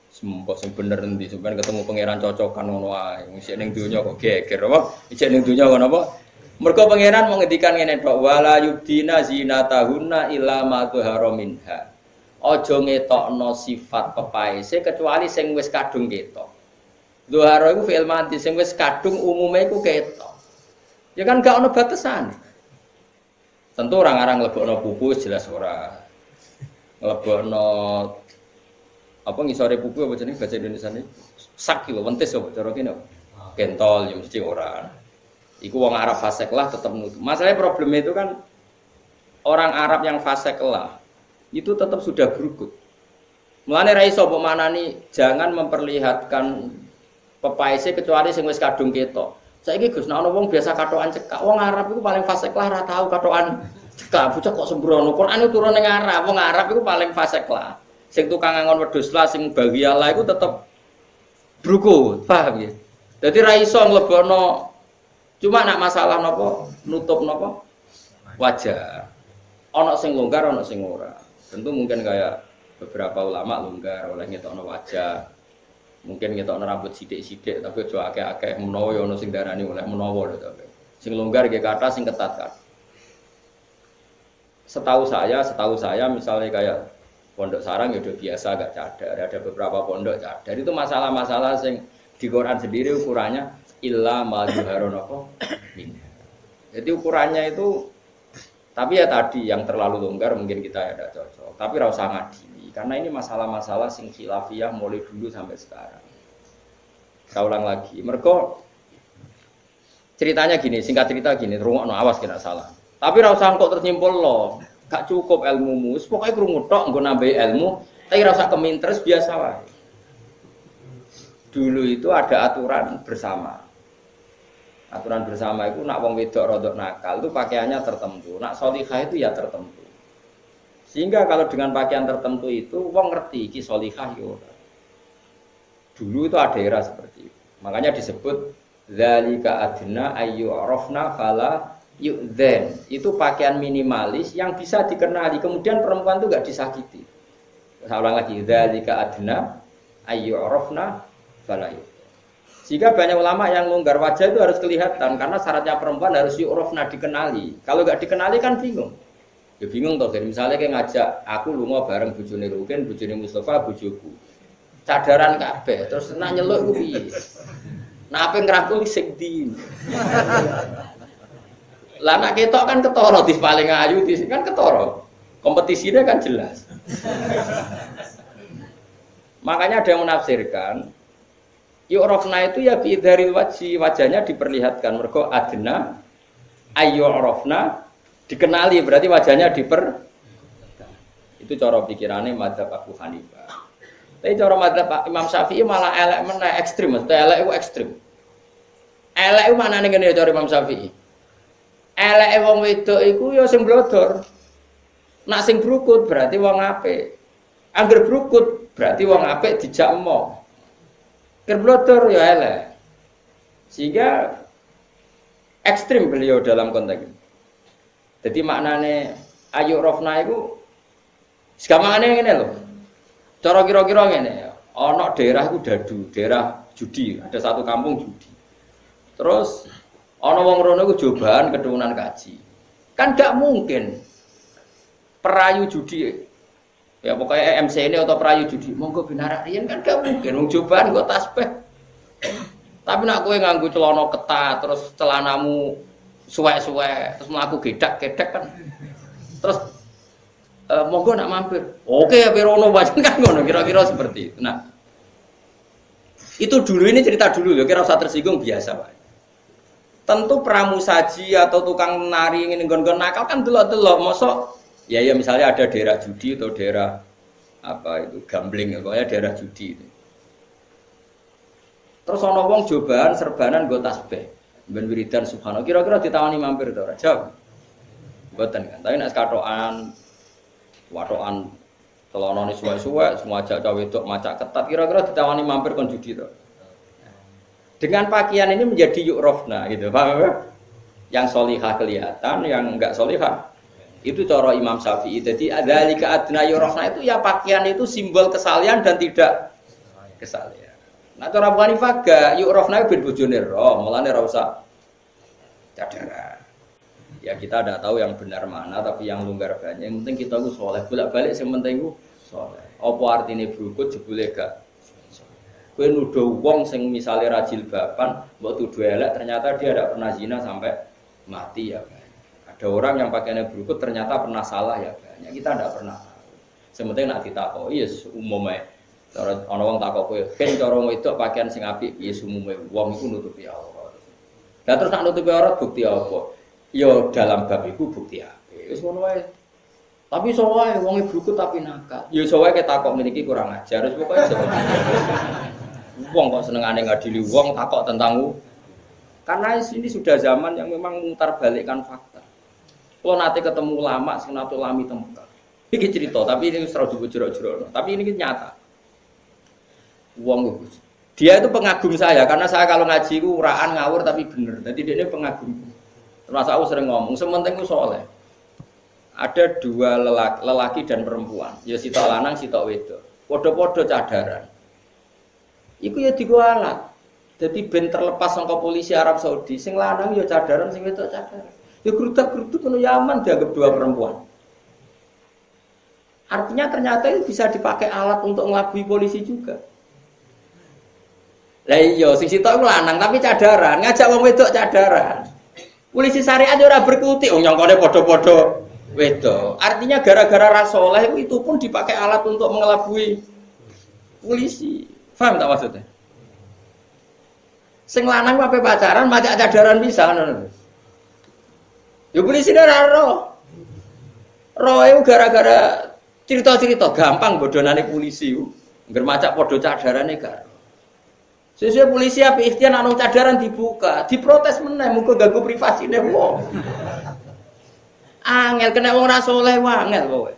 Sembah sing bener endi sampeyan ketemu pangeran cocokan ngono wae. Wis ning donya kok geger apa? Ijek ning donya ngono apa? Mergo pangeran mau ngendikan ngene tok wala yubdina zinatahunna illa ma dhahara minha. Aja ngetokno sifat pepaese kecuali sing wis kadung ketok. Dhahara iku fi'il madhi sing wis kadung umume iku ketok. Ya kan gak ono batasane. Tentu orang-orang ngelebokno pupu jelas ora. Ngelebokno apa ngisore pupu apa jenenge bahasa Indonesia ini? sak lho wentis kok cara kene. Gentol ya mesti ora. Iku wong Arab fasik lah tetap nutup. Masalahnya problem itu kan orang Arab yang fasik lah itu tetap sudah berukut. Mulane ra iso mbok manani jangan memperlihatkan pepaise kecuali sing wis kadung ketok. Saiki Gus nek ana wong biasa katokan cekak, wong Arab iku paling fasik lah ra tau katokan cekak. Bocah kok sembrono. Quran itu turun ning Arab, wong Arab iku paling fasik lah. Sing tukang ngangon wedhus lah sing bagialah iku tetep bruku, paham ya? Dadi ra iso nglebokno cuma nak masalah napa nutup napa wajah. Ana sing longgar, ana sing ora. Tentu mungkin kayak beberapa ulama longgar oleh ngetokno wajah. Mungkin ngetokno rambut sithik-sithik tapi aja akeh-akeh menawa ya ana sing darani oleh menawa lho tapi. Sing longgar nggih kathah sing ketat kan. Setahu saya misalnya kayak Pondok Sarang ya udah biasa gak cadar, ada beberapa pondok cadar. Itu masalah-masalah sing di Quran sendiri ukurannya illa ma zuharun apa min. Jadi ukurannya itu tapi ya tadi yang terlalu longgar mungkin kita ya tidak cocok. Tapi ra usah ngadili karena ini masalah-masalah sing khilafiyah mulai dulu sampai sekarang. Saya ulang lagi, mergo ceritanya gini, singkat cerita gini, rungokno awas kena salah. Tapi ra usah kok terus nyimpul loh. Gak cukup ilmumu, pokoknya krungu tok nggo nambah ilmu, tapi ra usah kemintres biasa wae. Dulu itu ada aturan bersama. Aturan bersama itu nak wong wedok rodok nakal itu pakaiannya tertentu, nak solihah itu ya tertentu. Sehingga kalau dengan pakaian tertentu itu wong ngerti iki solihah yo. Dulu itu ada era seperti itu. Makanya disebut dzalika adna ayyurafna fala yu'dzen. Itu pakaian minimalis yang bisa dikenali. Kemudian perempuan itu enggak disakiti. Saya ulang lagi, dzalika adna ayyurafna fala yu'dzen. Sehingga banyak ulama yang longgar wajah itu harus kelihatan karena syaratnya perempuan harus yu'rafna dikenali. Kalau enggak dikenali kan bingung. Ya bingung toh. Misalnya kayak ngajak aku lunga bareng bojone Rukin, bojone Mustafa, bojoku. Cadaran kabeh terus nak nyeluk ku piye? Nah ape ngrangkul sing ndi? Lah nek ketok kan ketara di paling ayu di kan ketara. Kompetisinya kan jelas. Makanya ada yang menafsirkan yu'rafna itu ya biidharil wajhi, wajahnya diperlihatkan. Mergo adna ayyurafna dikenali berarti wajahnya itu cara pikirannya madzhab Abu Hanifah. Tapi cara madzhab Imam Syafi'i malah elek meneh ekstrim, mesti elek itu ekstrim. Elek itu manane ngene cara Imam Syafi'i. Eleke wong wedok iku ya sing blodor. Nak sing brukut berarti wong apik. Angger brukut berarti wong apik dijak emoh. Ker blodor ya elek. Sehingga ekstrim beliau dalam konteks ini. Jadi maknane ayu rofna iku segamane ngene lho. Cara kira-kira ngene, ana daerah iku dadu, daerah judi, ada satu kampung judi. Terus ana wong rono iku jobaan keturunan kaji. Kan gak mungkin perayu judi. Ya pokoknya MC ini atau perayu judi, monggo binarak riyen kan gak mungkin wong jobaan nggo tasbih. Tapi nek kowe nganggo celana ketat terus celanamu suwek-suwek terus mlaku gedak-gedek kan. Terus monggo nak mampir. Oke ya Perono wajan kan ngono kira-kira seperti itu. Nah, itu dulu ini cerita dulu ya, kira usah tersinggung biasa Pak. Tentu pramusaji atau tukang nari ngene nggon-nggon nakal kan delok-delok mosok ya misalnya ada daerah judi atau daerah apa itu gambling pokoknya daerah judi itu. Terus ana wong jobaan serbanan nggo tasbih. Ben wiridan subhanallah kira-kira ditawani mampir to ora? Jawab. Mboten kan. Tapi nek katokan watokan celana suwe-suwe semua ajak cawe wedok macak ketat kira-kira ditawani mampir kon judi to. Dengan pakaian ini menjadi yu'rafna gitu, paham ya? Yang solihah kelihatan, yang enggak solihah itu cara Imam Syafi'i. Jadi adzalika adna yu'rafna itu ya pakaian itu simbol kesalian dan tidak kesalian. Nah cara Abu Hanifah gak yu'rafna ben bojone ro, mulane ora usah cadaran. Ya kita tidak tahu yang benar mana, tapi yang longgar banyak. Yang penting kita itu soleh, bolak-balik yang penting itu soleh. Apa artinya berukut jebule gak? Kowe nuduh wong sing misale ra jilbaban, mbok tuduh elek ternyata dia tidak pernah zina sampai mati ya banyak. Ada orang yang pakaiannya berukut ternyata pernah salah ya banyak. Kita tidak pernah tahu. Sementing nak ditakoki ya umumnya Cara ana wong takok kowe, "Ken cara wedok pakaian sing apik piye sumume?" Wong iku nutupi aurat. Lah terus nak nutupi aurat bukti apa? Ya dalam bab iku bukti apik. Wis ngono wae. Tapi iso wae wong ibruku tapi nakal. Ya iso wae ketakok ngene iki kurang ajar. Wis pokoke iso. Wong kok senengane ngadili wong takok tentang karena ini sudah zaman yang memang mutar balikkan fakta. Kalau nanti ketemu ulama, senatul ulami tempat. Ini cerita, tapi ini selalu jero-jero. Tapi ini nyata. Wong dia itu pengagum saya karena saya kalau ngaji itu uraan ngawur tapi bener. Jadi dia ini pengagum. Termasuk aku sering ngomong, sementing itu soleh. Ada dua lelaki dan perempuan, ya sitok lanang, sitok wedok. Podo-podo cadaran. Iku ya dikualat. Jadi ben terlepas sangka polisi Arab Saudi, sing lanang ya cadaran, sing wedok cadaran. Ya gerudak-geruduk penuh Yaman dianggap dua perempuan. Artinya ternyata itu bisa dipakai alat untuk ngelabui polisi juga. Lah iya, sing sitok iku lanang tapi cadaran, ngajak wong wedok cadaran. Polisi syariat ora berkutik, wong nyongkone padha-padha wedok. Artinya gara-gara rasoleh itu pun dipakai alat untuk mengelabui polisi. Paham tak maksudnya? Sing lanang apa pacaran macak cadaran bisa ngono. Ya polisi ora roh. Roh itu gara-gara cerita-cerita gampang bodonane polisi ku. Ngger macak padha cadarane gak. Sesuai polisi api ikhtiar nang cadaran dibuka, diprotes meneh muga ganggu privasine wong. Angel kena wong ora saleh wae angel kowe.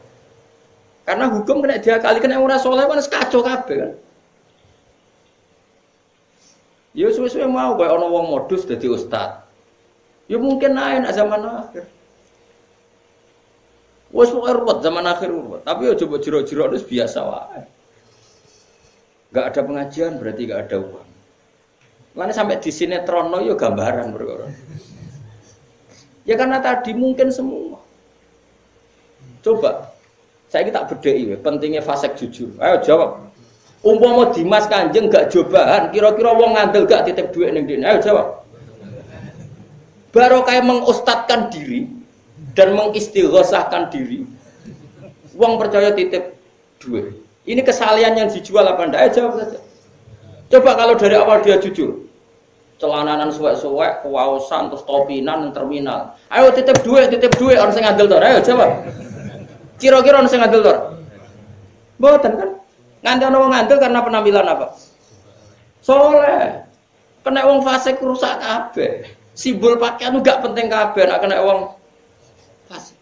Karena hukum kena diakali kena wong ora saleh kan kacau kabeh kan. Ya suwe-suwe mau kowe ana wong modus dadi ustaz. Ya mungkin ae nak zaman akhir. Wes pokoke ruwet zaman akhir ruwet, tapi ya coba jero-jero wis biasa wae. Enggak ada pengajian berarti enggak ada uang. Lalu sampai di sinetron no yo gambaran perkara. Ya karena tadi mungkin semua. Coba saya tak bedheki pentingnya fasek jujur. Ayo jawab. Umpama Dimas Kanjeng gak jobahan, kira-kira wong ngandel gak titip duit ning dene. Ayo jawab. Baru kayak mengustadkan diri dan mengistighosahkan diri. Wong percaya titip duit. Ini kesalahan yang dijual apa ndak? Ayo jawab saja. Coba kalau dari awal dia jujur. Celananan suwek-suwek, kuwaosan, terus topinan terminal. Ayo titip duit orang sing ngandel to. Ayo jawab. Kira-kira orang sing ngandel to. Mboten kan? Nganti ana wong ngandel karena penampilan apa? Soleh. Kena wong fasik rusak kabeh. Simbol pakaian enggak penting kabeh nek kena wong fasik.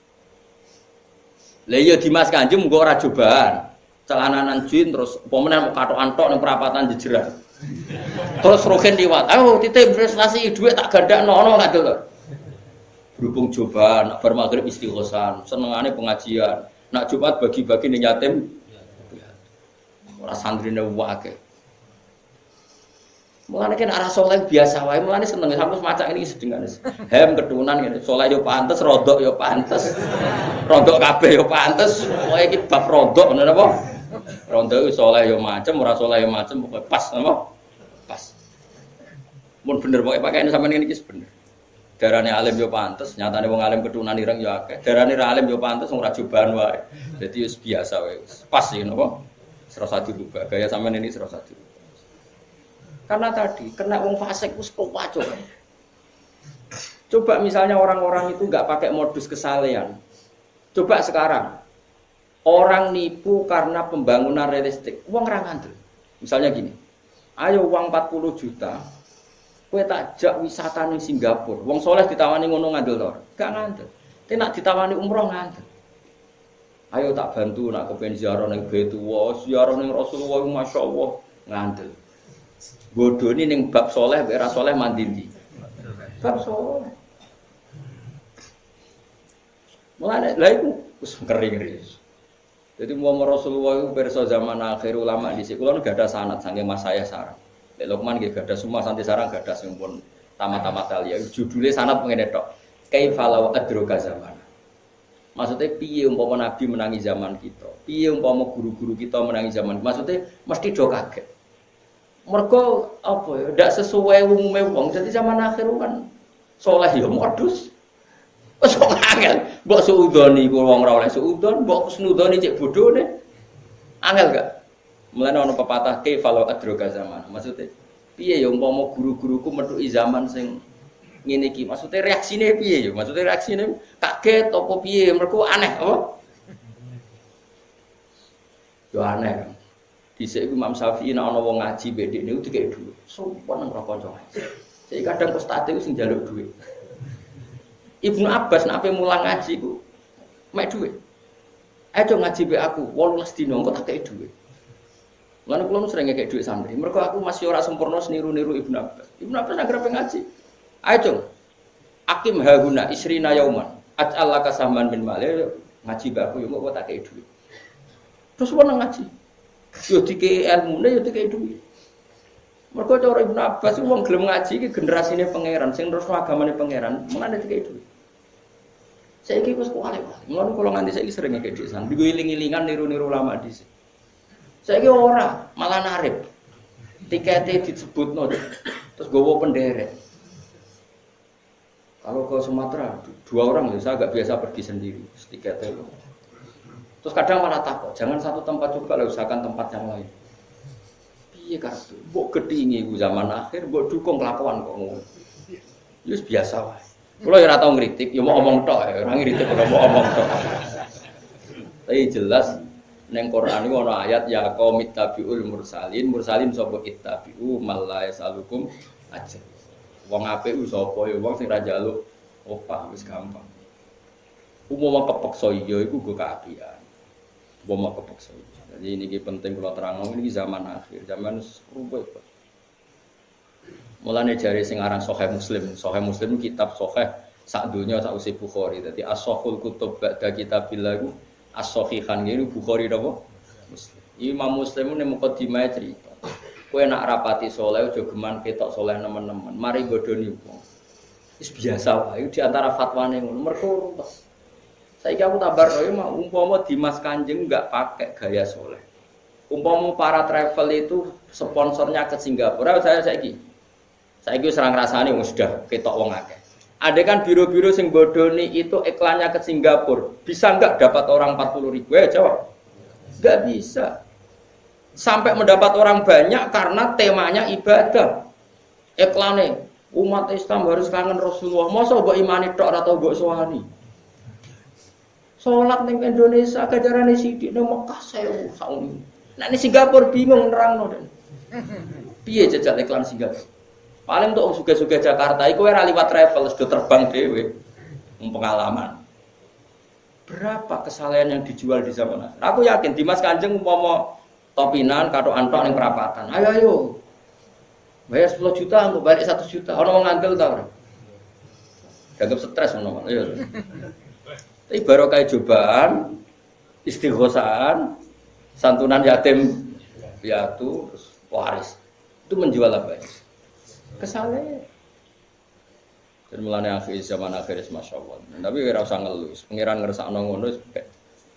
Lah iya Dimas Kanjeng mung ora cobaan. Celananan jin terus pemenang mau katokan tok ning perapatan jejeran. Terus rogen liwat. Ayo titip investasi duit tak gandakno ono ngandel to. Berhubung cobaan, nak bar magrib istighosan, senengane pengajian. Nak Jumat bagi-bagi ning yatim. Ora santrine wae. Mulane kan arah saleh biasa wae, mulane seneng sampe macak ini sedengan. Hem ketunan ngene, saleh yo pantes, rodok yo pantes. Rodok kabeh yo pantes. Pokoke iki bab rodok ngono apa? Rodok saleh yo macem, ora saleh yo macem, pokoke pas apa? Pas. Mun bener pokoke pakaiane sampean ngene iki bener. Darane alim yo pantes, nyatane wong alim ketunan ireng yo akeh. Darane ra alim yo pantes wong ra joban wae. Dadi wis biasa wae. Pas iki napa? Serasa dirubah. Gaya sampean ini serasa dirubah. Karena tadi kena wong fasik wis kok. Coba misalnya orang-orang itu nggak pakai modus kesalehan. Coba sekarang orang nipu karena pembangunan realistik, uang ra ngandel. Misalnya gini, ayo uang 40 juta, kowe tak jak wisata ning Singapura. Wong soleh ditawani ngono ngandel to? Gak ngandel. Tapi nak ditawani umroh ngandel. Ayo tak bantu nak kepen ziarah ning Baitullah, ziarah ning Rasulullah masyaallah ngandel. Bodoh ini ning bab soleh, bera soleh mandiri. Bab soleh. Mulane lha iku wis kering-kering. Jadi mau Rasulullah itu perso zaman akhir ulama di sini. Kalau nggak ada sanad, sange mas saya sarang. Lek Lukman nggak ada semua santi sarang nggak ada sempun tamat-tamat kali ya. Judulnya sanad pengen tok. Kaifalau adroga zaman. Maksudnya piye umpama Nabi menangi zaman kita. Piye umpama guru-guru kita menangi zaman. Maksudnya mesti do kaget. Mergo apa ya, ndak sesuai umume wong. Jadi zaman akhir kan soleh ya modus. Wes kok angel, mbok suudoni ku wong ora oleh suudon, mbok snudoni cek bodhone. Angel gak? Mulane ana pepatah ke falo adroga zaman. Maksudnya piye ya umpama guru-guruku metuki zaman sing ngene iki. Maksudnya reaksine piye ya? Maksudnya reaksine kaget apa piye? Mergo aneh apa? Yo aneh. Dhisik iku Imam Syafi'i nek ana wong ngaji mbek dekne niku dikek dhuwit. Sopan nang kanca ngaji. Jadi kadang ustaz itu sing njaluk dhuwit. Ibnu Abbas nek ape mulang ngaji ku mek dhuwit. Ayo ngaji mbek aku 18 dina engko tak kei dhuwit. Lan kula nu sering ngekek dhuwit santri. Mergo aku masih ora sempurna niru-niru Ibnu Abbas. Ibnu Abbas anggere ngaji. Ayo cung. Akim hahuna isrina yauman. Aj'al laka sahman min mali ngaji mbek aku yo engko tak kei dhuwit. Terus wong ngaji. Yo dikei ilmune yo dikei dhuwit. Mergo cara Ibnu Abbas iku wong gelem ngaji iki generasine pangeran sing terus agamane pangeran, mulane dikei dhuwit. Saiki wis kuwale. Mulane kula nganti saiki sering ngekek dhuwit san. Digo iling-ilingan niru-niru ulama dhisik. Saiki ora, malah narip. Tikete disebutno terus gowo penderek. Kalau ke Sumatera 2 orang saya agak biasa pergi sendiri, tiketnya. Terus kadang malah takut, jangan satu tempat juga lah, usahakan tempat yang lain. Piye kartu, mbok gedhinge iku zaman akhir, mbok dukung kelakuan kok ngono. Wis biasa wae. Kula ya ora tau ngritik, ya mau omong tok, ora ngritik kok mau omong tok. Tapi jelas ning Quran iku ana ayat ya qaumit tabiul mursalin, mursalin sapa ittabiu malla yasalukum ajr. Wong apik ku sapa ya wong sing ra njaluk opah wis gampang. Umum kepeksa iya iku go kaapian. Bomo kepeksa. Jadi ini penting kalau terang ini zaman akhir, zaman rubah. Mulane jari sing aran Sahih Muslim. Sahih Muslim kitab sahih sak dunya sak usih Bukhari. Dadi as-sahihul kutub ba'da kitabillah iku as-sahihan ngene Bukhari napa? Muslim. Imam Muslim ning mukadimah cerita. Kowe nak rapati saleh aja geman ketok saleh nemen-nemen. Mari godhoni wong. Wis biasa wae di antara fatwane ngono. Mergo saiki aku tabar kowe mah umpama Dimas Kanjeng enggak pakai gaya soleh. Umpama para travel itu sponsornya ke Singapura, saya saiki wis ora ngrasani wong sudah ketok wong akeh. Ada kan biro-biro sing bodoni itu iklannya ke Singapura, bisa enggak dapat orang 40.000? Jawab. Enggak bisa. Sampai mendapat orang banyak karena temanya ibadah. Iklane umat Islam harus kangen Rasulullah. Masa mbok imani tok ora tau mbok sohani. Salat ning Indonesia gajarane sithik ning Mekah 1000 sauni. Nek ning Singapura bingung nerangno den. Piye jajal iklan Singapura? Paling untuk suge-suge Jakarta iku ora liwat travel sudah terbang dhewe. Pengalaman. Berapa kesalahan yang dijual di zaman akhir? Aku yakin Dimas Kanjeng umpama topinan karo antok ning perapatan. Ayo. Bayar 10 juta, engko balik 1 juta. Ono wong ngandel ta ora? Dianggap stres ngono. Ayo. Tapi barokah cobaan, istighosaan, santunan yatim piatu, terus waris. Itu menjual apa ya? Kesalahan. Dan mulane akhir zaman akhir Masya Allah. Tapi ora usah ngeluh. Pengiran ngersakno ngono wis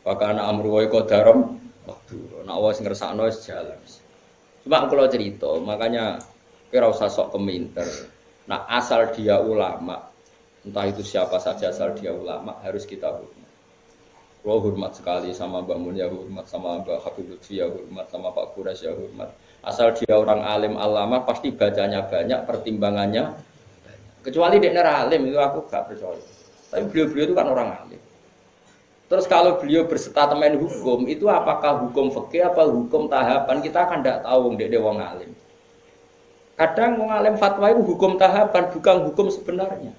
bakana amru wa qadaram waktu. Nek wis ngersakno wis jalan. Cuma kalau cerita, makanya ora usah sok keminter. Nah, asal dia ulama, entah itu siapa saja asal dia ulama harus kita hormat. Gua hormat sekali sama Mbak Mun ya hormat, sama Mbak Habib Lutfi ya hormat, sama Pak Quraisy ya hormat. Asal dia orang alim alama pasti bacanya banyak, pertimbangannya banyak. Kecuali dia alim itu aku gak percaya. Tapi beliau-beliau itu kan orang alim. Terus kalau beliau berstatement hukum itu apakah hukum fikih apa hukum tahapan kita kan tidak tahu dia wong alim. Kadang wong alim fatwa itu hukum tahapan bukan hukum sebenarnya.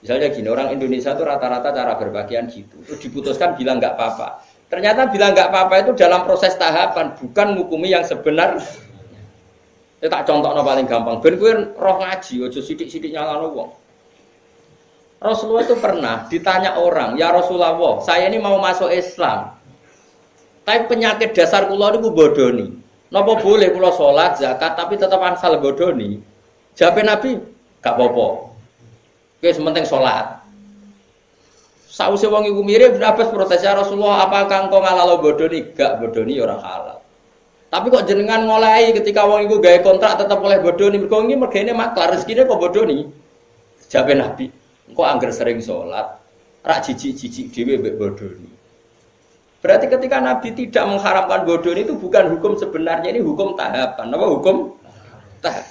Misalnya gini, orang Indonesia itu rata-rata cara berpakaian gitu. Terus diputuskan bilang nggak apa-apa. Ternyata bilang nggak apa-apa itu dalam proses tahapan, bukan menghukumi yang sebenar. Saya tak contohnya paling gampang. Ben kowe roh ngaji, ojo sidik-sidik nyalano wong. Rasulullah itu pernah ditanya orang, ya Rasulullah, saya ini mau masuk Islam. Tapi penyakit dasar kula niku bodoni. Napa boleh kula salat, zakat tapi tetap angsal bodoni? Jawab Nabi, gak apa-apa. Oke, sementing sholat. Sausé wong iku mirip Abbas protes ya Rasulullah, apakah engkau ngalalo bodoni? Gak bodoni ora halal. Tapi kok jenengan ngolehi ketika wong iku gawe kontrak tetap oleh bodoni, mergo iki mergane maklar rezekine kok bodoni. Jawab Nabi, engkau angger sering sholat, rak jijik-jijik dhewe mbek bodoni. Berarti ketika Nabi tidak mengharamkan bodoh itu bukan hukum sebenarnya, ini hukum tahapan. Apa hukum tahap?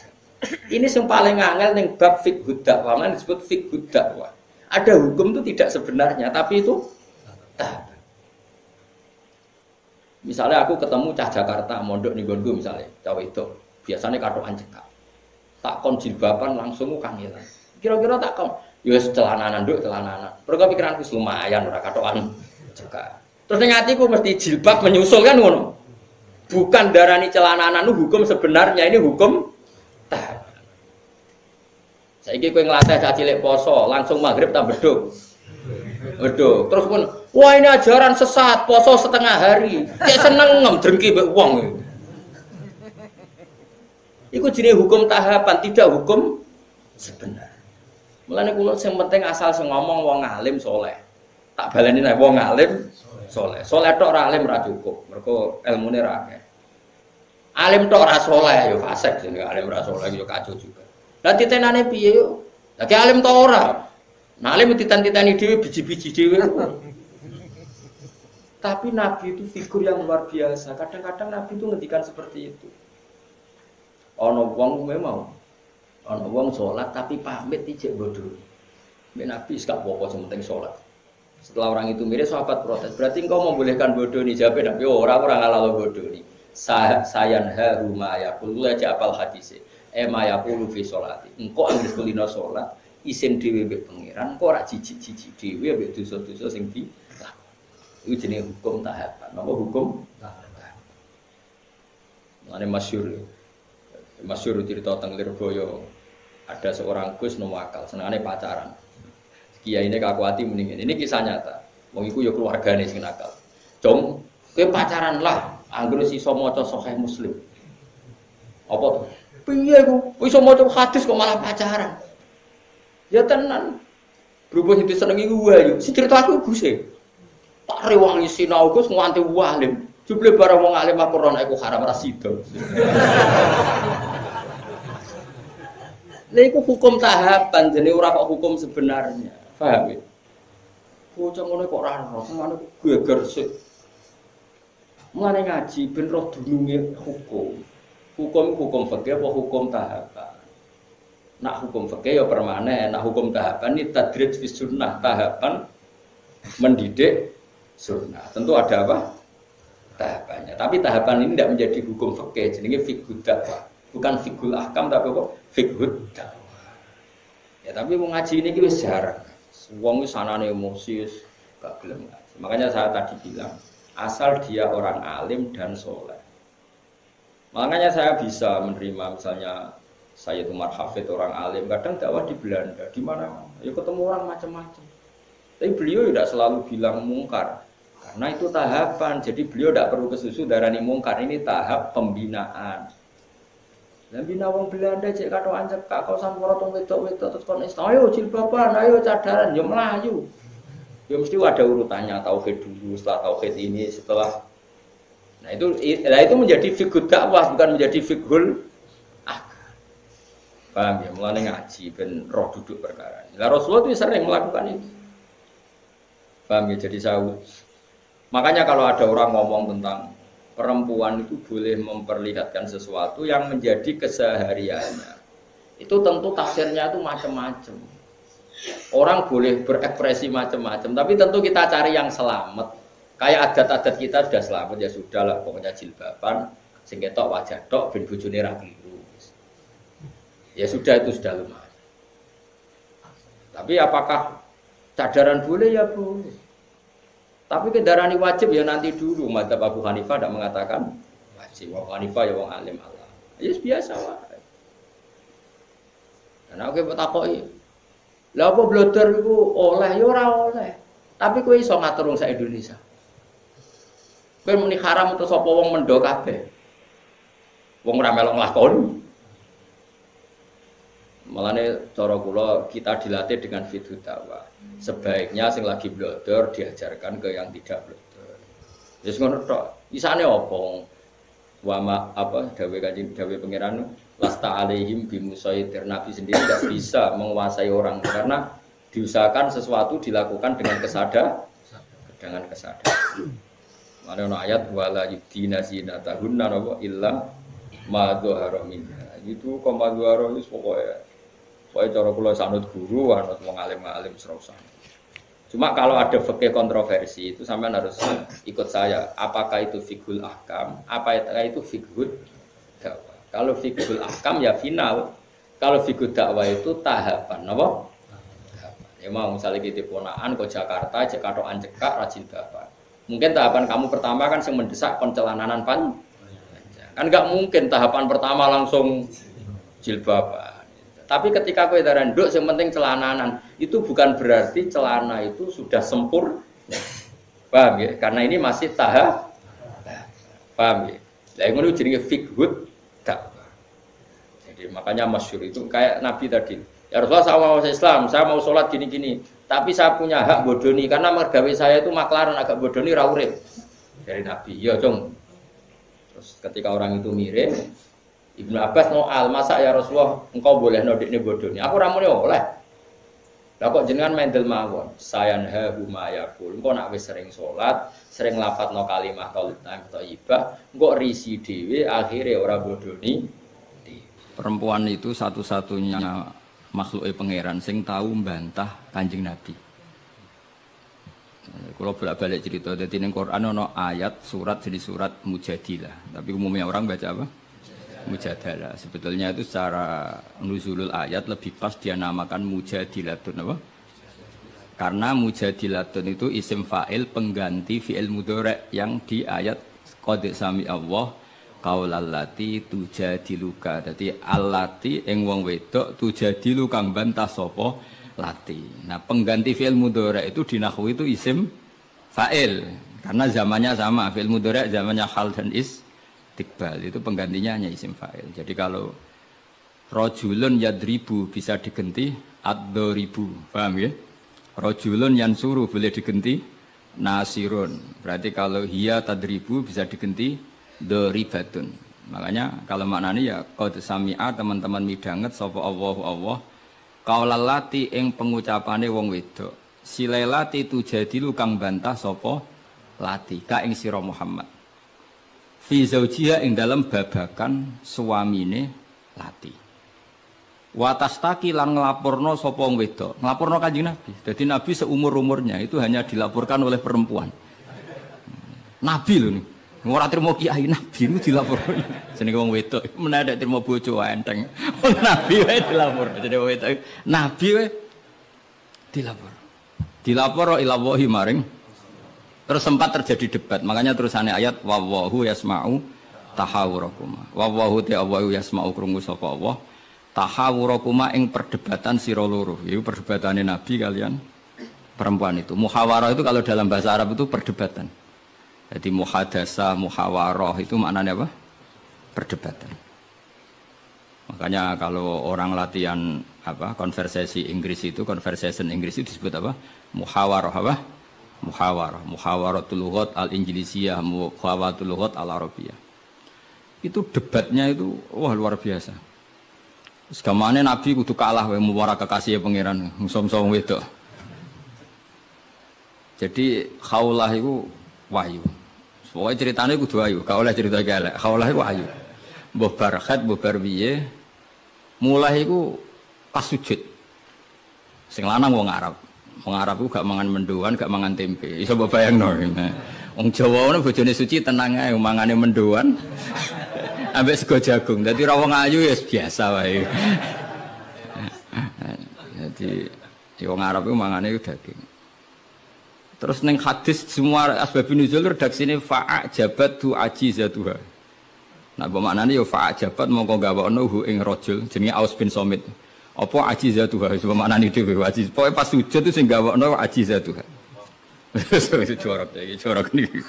Ini yang paling angel ning bab fiqhud dakwah, mana disebut fiqhud dakwah. Ada hukum itu tidak sebenarnya, tapi itu tahapan. Misalnya aku ketemu cah Jakarta, mondok ning nggonku misalnya, cah itu biasanya katokan cekak. Tak kon jilbaban langsung kangelan. Kira-kira tak kon, ya celananan nduk, celananan. Mergo pikiranku lumayan ora katokan cekak. Terus ning atiku mesti jilbab menyusul kan ngono. Bukan darani celananan hukum sebenarnya, ini hukum tahapan. Saiki kowe nglatih cah cilik poso, langsung maghrib tak beduk. Beduk. Terus pun, wah ini ajaran sesat, poso setengah hari. Dia seneng drengki mbek wong. Iku jenenge hukum tahapan, tidak hukum sebenarnya. Mulane kula sing penting asal sing ngomong wong alim saleh. Tak baleni nek wong alim saleh. Saleh tok ora alim ora cukup. Mergo ilmune ra akeh. Alim tok ora saleh ya fasik jenenge alim ora saleh ya kacau juga. Lah titenane piye yo? Lah ki alim tok ora. Nah alim titan-titani dhewe biji-biji dhewe. Tapi Nabi itu figur yang luar biasa. Kadang-kadang Nabi itu ngendikan seperti itu. Ana wong memang ana wong salat tapi pamit ijek bodoh. Mbek Nabi gak apa-apa sing penting salat. Setelah orang itu mirip sahabat protes. Berarti engkau membolehkan bodoh nih? Jawab Nabi, oh orang ngalah bodoh nih. Sayan haruma yaqulu aja apal hadise. Ma yaqulu fi sholati. Engkau anggere kulino salat isin dhewe mbek pangeran, engkau ora jijik-jijik dhewe mbek dosa-dosa sing di. Itu jenenge hukum tahapan. Napa hukum tahapan? Mane masyhur cerita teng Lirboyo. Ada seorang Gus Nuwakal, senengane pacaran. Kiai ini kakuati mendingin. Ini kisah nyata. Wong iku ya keluargane sing nakal. Jom, kowe pacaran lah, anggere sisa maca Sahih Muslim. Apa to? Piye ku? Iso maca hadis kok malah pacaran. Ya tenan. Berhubung itu seneng iku wae. Si cerita aku Guse. Tak rewangi sinau Gus nganti walim. Jebule bareng wong alim Al-Qur'an iku haram ra sida. Lha iku hukum tahapan, jenenge ora kok hukum sebenarnya. Paham ya? Bocah ngono kok ora ero, sengane geger sik. Mulane ngaji ben roh dununge hukum. Hukum fikih apa hukum tahapan? Nak hukum fikih ya permanen, nak hukum tahapan ini tadrij fi sunnah, tahapan mendidik sunnah. Tentu ada apa? Tahapannya. Tapi tahapan ini tidak menjadi hukum fikih, jenenge fiqhud dakwah. Bukan fiqhul ahkam tapi apa? Fiqhud dakwah. Ya tapi mau ngaji ini wis jarang. Wong wis sanane emosi gak gelem ngaji. Makanya saya tadi bilang, asal dia orang alim dan soleh. Makanya saya bisa menerima misalnya Sayyid Umar Hafid orang alim, kadang dakwah di Belanda, di mana? Ya ketemu orang macam-macam. Tapi beliau tidak selalu bilang mungkar. Karena itu tahapan, jadi beliau tidak perlu kesusu darani mungkar. Ini tahap pembinaan. Dan bina wong Belanda cek katokan cekak kau sampura tong wedok-wedok terus kon ayo jilbaban, ayo cadaran, yo melayu. Ya mesti ada urutannya, tauhid dulu, setelah tauhid ini, setelah. Nah itu menjadi fiqhul dakwah, bukan menjadi fiqhul akal. Paham ya? Mulane ngaji ben roh duduk perkara. Lah Rasulullah itu sering melakukan itu. Paham ya? Jadi makanya kalau ada orang ngomong tentang perempuan itu boleh memperlihatkan sesuatu yang menjadi kesehariannya. Itu tentu tafsirnya itu macam-macam. Orang boleh berekspresi macam-macam, tapi tentu kita cari yang selamat. Kayak adat-adat kita sudah selamat ya sudahlah, pokoknya jilbaban, sing ketok wajah tok ben bojone ra kliru. Ya sudah itu sudah lumayan. Tapi apakah cadaran boleh? Ya boleh. Tapi kendaraan wajib ya nanti dulu. Madzhab Abu Hanifah tidak mengatakan wajib. Abu Hanifah ya wong alim Allah. Ya biasa wae. Dan aku takoki, lha apa blodor iku oleh ya ora oleh. Tapi kowe iso ngatur wong sak Indonesia. Kowe muni haram terus apa wong mendo kabeh. Wong ora melok nglakoni. Malane cara kula kita dilatih dengan fiqh dakwah. Sebaiknya sing lagi blodor diajarkan ke yang tidak blodor. Wis ngono tok. Isane apa? Wama apa dawe kanjeng dawe pangeran lasta alaihim bimusaitir. Nabi sendiri tidak bisa menguasai orang karena diusahakan sesuatu dilakukan dengan kesadaran. Mana ono ayat wala yudina zinatahunna napa illa ma dzahara minha. Itu koma dzahara itu pokoknya cara kula sanut guru anut wong alim-alim serausan. Cuma kalau ada fikih kontroversi itu sampean harus ikut saya. Apakah itu fiqhul ahkam? Apakah itu fiqhul dakwah? Kalau fiqhul ahkam ya final. Kalau fiqhul dakwah itu tahapan, apa? Ya mau misalnya kita ponaan ke Jakarta, cekatoan cekak rajin bapak. Mungkin tahapan kamu pertama kan yang mendesak pencelananan panjang. Kan nggak mungkin tahapan pertama langsung jilbaban. Tapi ketika kowe darah nduk yang penting celananan, itu bukan berarti celana itu sudah sempurna. Paham ya? Karena ini masih tahap. Paham ya? Lah ngono jenenge fiqhud dakwah. Jadi makanya masyhur itu kayak Nabi tadi. Ya Rasulullah saya mau Islam, saya mau sholat gini-gini. Tapi saya punya hak bodoni karena mergawe saya itu maklaran agak bodoni ra urip. Dari Nabi, ya dong. Terus ketika orang itu mirip, Ibnu Abbas noal, masa ya Rasulullah engkau boleh nodikne bodoni. Aku ra muni oleh. Lah kok jenengan mendel mawon. Sayanha huma yaqul. Engko nak wis sering sholat, sering lafadzno kalimah thayyibah, engko risi dhewe akhire ora bodoni. Perempuan itu satu-satunya makhluk pangeran sing tahu membantah Kanjeng Nabi. Kalau bolak-balik cerita, jadi di Quran ada ayat surat jadi surat Mujadilah. Tapi umumnya orang baca apa? Mujadalah. Sebetulnya itu secara nuzulul ayat lebih pas dia namakan Mujadilatun apa? Karena Mujadilatun itu isim fa'il pengganti fi'il mudhari' yang di ayat qad sami Allah qaulallati tujadiluka. Dadi allati ing wong wedok tujadilu kang bantah sapa lati. Nah, pengganti fi'il mudhari itu di nahwu itu isim fa'il karena zamannya sama. Fi'il mudhari zamannya hal dan istiqbal. Itu penggantinya hanya isim fa'il. Jadi kalau rajulun yadribu bisa diganti ad-daribu. Paham ya? Rajulun yansuru boleh diganti nasirun. Berarti kalau hiya tadribu bisa diganti doribatun. Makanya kalau maknanya ya qad sami'a teman-teman midanget sapa Allah qaulallati ing pengucapane wong wedok silailati tujadilu kang bantah sapa lati ka ing sira Muhammad fi zaujiha ing dalam babakan suamine lati watastaki lan nglaporno sapa wong wedok nglaporno Kanjeng Nabi. Jadi Nabi seumur-umurnya itu hanya dilaporkan oleh perempuan. Nabi lho nih. Ora trimo kiai Nabi niku dilapor. Jenenge wong wedok menawa trimo bojo enteng. Nabi wae dilapor. Jenenge wong wedok Nabi wae dilapor. Dilapor ila wahi maring. Terus sempat terjadi debat. Makanya terusannya ayat wallahu yasma'u tahawurakuma. Wallahu ta'ala yasma'u krungu sapa Allah. Tahawurakuma ing perdebatan sira loro. Iku perdebatane Nabi kalian perempuan itu. Muhawarah itu kalau dalam bahasa Arab itu perdebatan. Jadi muhadasah, muhawarah itu maknanya apa? Perdebatan. Makanya kalau orang latihan apa konversasi Inggris itu, conversation Inggris itu disebut apa? Muhawarah apa? Muhawarah. Muhawaratul lughat al-Inggrisiyah, muhawaratul lughat al-Arabiyah. Itu debatnya itu wah luar biasa. Segamane Nabi kudu kalah wae muwara kekasih pangeran, musom-som wedok. Jadi khaulah itu wahyu. Pokoknya ceritanya kudu wahyu, gak oleh cerita galak. Khaulah itu wahyu. Mbah Barkhat, mbah Barbiye mulai itu pas sujud. Sing lanang wong Arab. Wong Arab itu gak mangan mendoan, gak mangan tempe. Iso mbok bayangno. Wong Jawa ono bojone suci tenang ae mangane mendoan. Ambek sego jagung. Dadi ra wong ayu ya biasa wae. Jadi wong Arab itu mangane daging. Terus neng hadis semua asbabun nuzul redaksine fa'ajabat tu ajizatuha. Nah, bermaknane yo fa'ajabat mongko gawakno hu ing rajul jenenge Aus bin Somit. Apa ajizatuha wis bermaknane dhewe ajiz. Pokoke pas sujud itu sing gawakno ajizatuha. Wis jorok iki, jorok niki.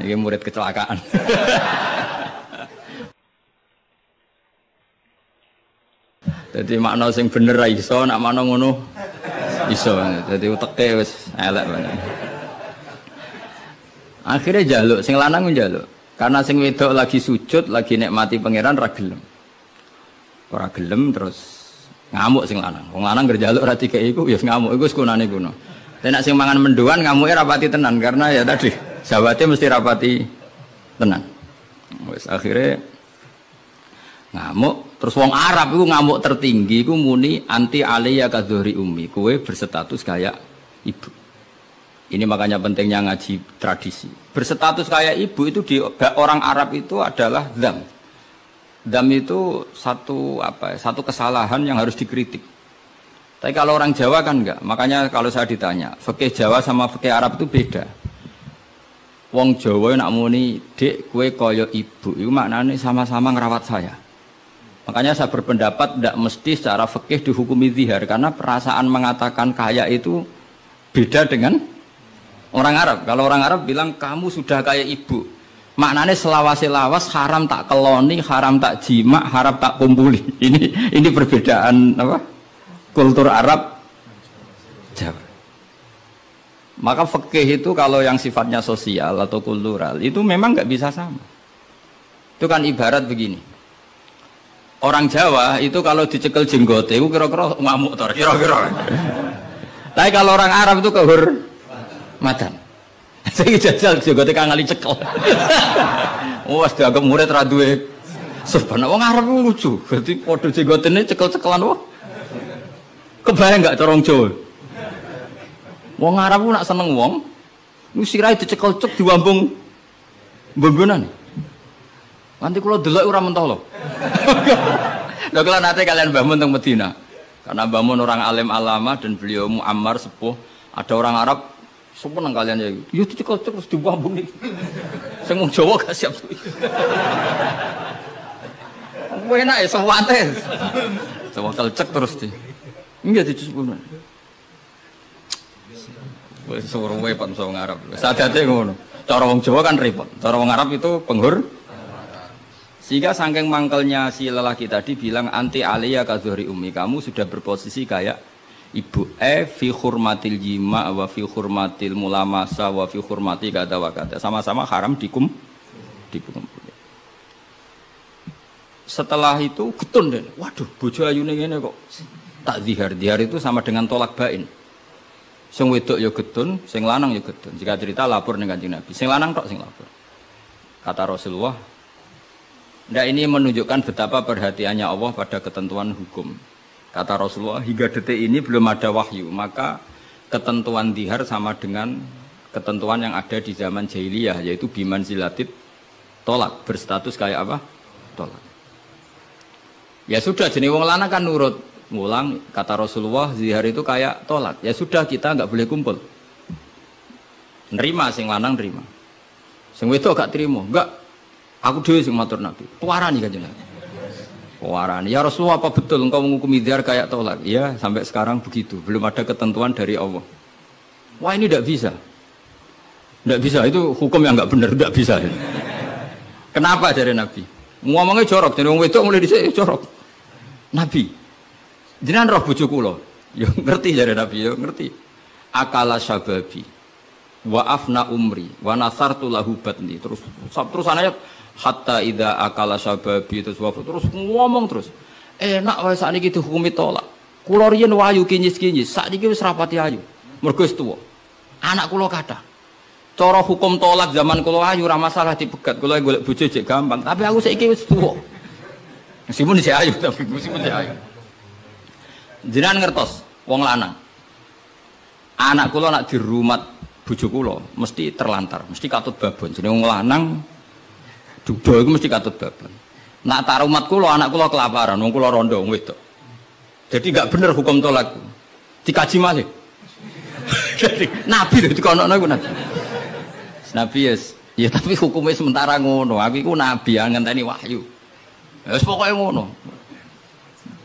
Niki murid kecelakaan. Jadi makna sing bener ra iso, nak makna ngono iso. Jadi uteke wis elek banget. Akhirnya jaluk, sing lanang njaluk. Karena sing wedok lagi sujud, lagi nikmati pangeran ra gelem. Ora gelem terus ngamuk sing lanang. Wong lanang ngerjaluk ra dikeki iku ya ngamuk iku sekunane kuno. Tapi nek sing mangan mendoan ngamuke ra pati tenan karena ya tadi Sahabatnya mesti rapati tenang. Wes akhirnya ngamuk. Terus wong Arab itu ngamuk tertinggi itu muni anti aliyya kadzuhri ummi. Kowe berstatus kayak ibu. Ini makanya pentingnya ngaji tradisi. Berstatus kayak ibu itu di orang Arab itu adalah dzam. Dzam itu satu kesalahan yang harus dikritik. Tapi kalau orang Jawa kan enggak. Makanya kalau saya ditanya, fikih Jawa sama fikih Arab itu beda. Wong Jawa nak muni, "Dek, kowe kaya ibu." Itu maknanya sama-sama ngerawat saya. Makanya saya berpendapat tidak mesti secara fikih dihukumi zihar karena perasaan mengatakan kaya itu beda dengan orang Arab. Kalau orang Arab bilang kamu sudah kayak ibu. Maknanya selawas-selawas haram tak keloni, haram tak jima, haram tak kumpuli. Ini perbedaan apa? Kultur Arab Jawa. Maka fikih itu kalau yang sifatnya sosial atau kultural itu memang nggak bisa sama. Itu kan ibarat begini. Orang Jawa itu kalau dicekel jenggote itu kira-kira ngamuk tor, kira-kira. Tapi kalau orang Arab itu kehormatan. Saya jajal jenggote kang ngali cekel. Wes dianggap murid ra duwe. Sebenarnya wong Arab lucu. Berarti padha jenggotene cekel-cekelan wae. Kebayang enggak corong Jawa? Wong Arab ku nak seneng wong, lu sirahe dicekel cek diwambung mbombonan. Nanti kula delok ora mentah lho. Lha kula nate kalian Mbah Mun teng Medina. Karena Mbah Mun orang alim alama dan beliau muammar sepuh, ada orang Arab seneng kalian ya. Yo dicekel cek terus diwambung iki. Sing wong Jawa gak siap. Kowe enak ya sewate. Sewakel cek terus di. Enggak dicekel. Wis suruh wae Pak wong Arab. Sadate ngono. Cara wong Jawa kan repot. Cara wong Arab itu sehingga saking mangkelnya si lelaki tadi bilang anti aliyya kadzuhri ummi, kamu sudah berposisi kayak ibu. Fi hurmatil jima wa fi hurmatil mulamasa wa fi hurmati kada wa kada. Sama-sama haram dikum. Setelah itu getun deh. Waduh, bojo ayune ngene kok. Tak zihar. Zihar itu sama dengan tolak bain. Sing wedok ya getun, sing lanang ya getun. Jika cerita lapor ning Kanjeng Nabi. Sing lanang tok sing lapor. Kata Rasulullah, ini menunjukkan betapa perhatiannya Allah pada ketentuan hukum. Kata Rasulullah, hingga detik ini belum ada wahyu, maka ketentuan zihar sama dengan ketentuan yang ada di zaman jahiliyah, yaitu biman zilatit tolak, berstatus kayak apa? Tolak. Ya sudah, jenis wong lanang kan nurut. Ngulang, kata Rasulullah, zihar itu kayak tolak. Ya sudah, kita nggak boleh kumpul. Nerima, sing lanang nerima. Sing wedok gak terima, enggak. Aku dhewe sing matur Nabi. Puarani Kanjeng Nabi. Puarani. Ya Rasulullah, apa betul engkau menghukumi zihar kayak tolak? Iya, sampai sekarang begitu. Belum ada ketentuan dari Allah. Wah, ini tidak bisa. Tidak bisa, itu hukum yang enggak benar, tidak bisa. Kenapa dari Nabi? Ngomongnya jorok, jadi wong wedok mulai dhisik jorok. Nabi, jenengan roh bojo kula. Ya ngerti dari Nabi, ya ngerti. Akala syababi wa afna umri wa nasartu lahu batni. Terus ayat hatta idza akala syababi terus ngomong terus. Enak wae sakniki dihukumi tolak. Kula riyen wayu kinyis-kinyis, sakniki wis rapati ayu. Mergo wis tuwa. Anak kula kathah. Cara hukum tolak zaman kula ayu ora masalah dipegat. Kula golek bojo jek gampang, tapi aku saiki wis tuwa. Meskipun isih ayu tapi meskipun isih ayu. Jenengan ngertos wong lanang. Anak kula nak dirumat bojo kula mesti terlantar, mesti katut babon. Jenenge wong lanang duda iku mesti katut babon. Nak tarumat kula anak kula kelaparan, wong kula rondo wong wedok. Jadi enggak bener hukum tolak. Dikaji malih. Jadi Nabi lho dikonokno iku Nabi. Nabi ya tapi hukumnya sementara ngono. Aku iku nabi ngenteni wahyu. Ya wis pokoke ngono.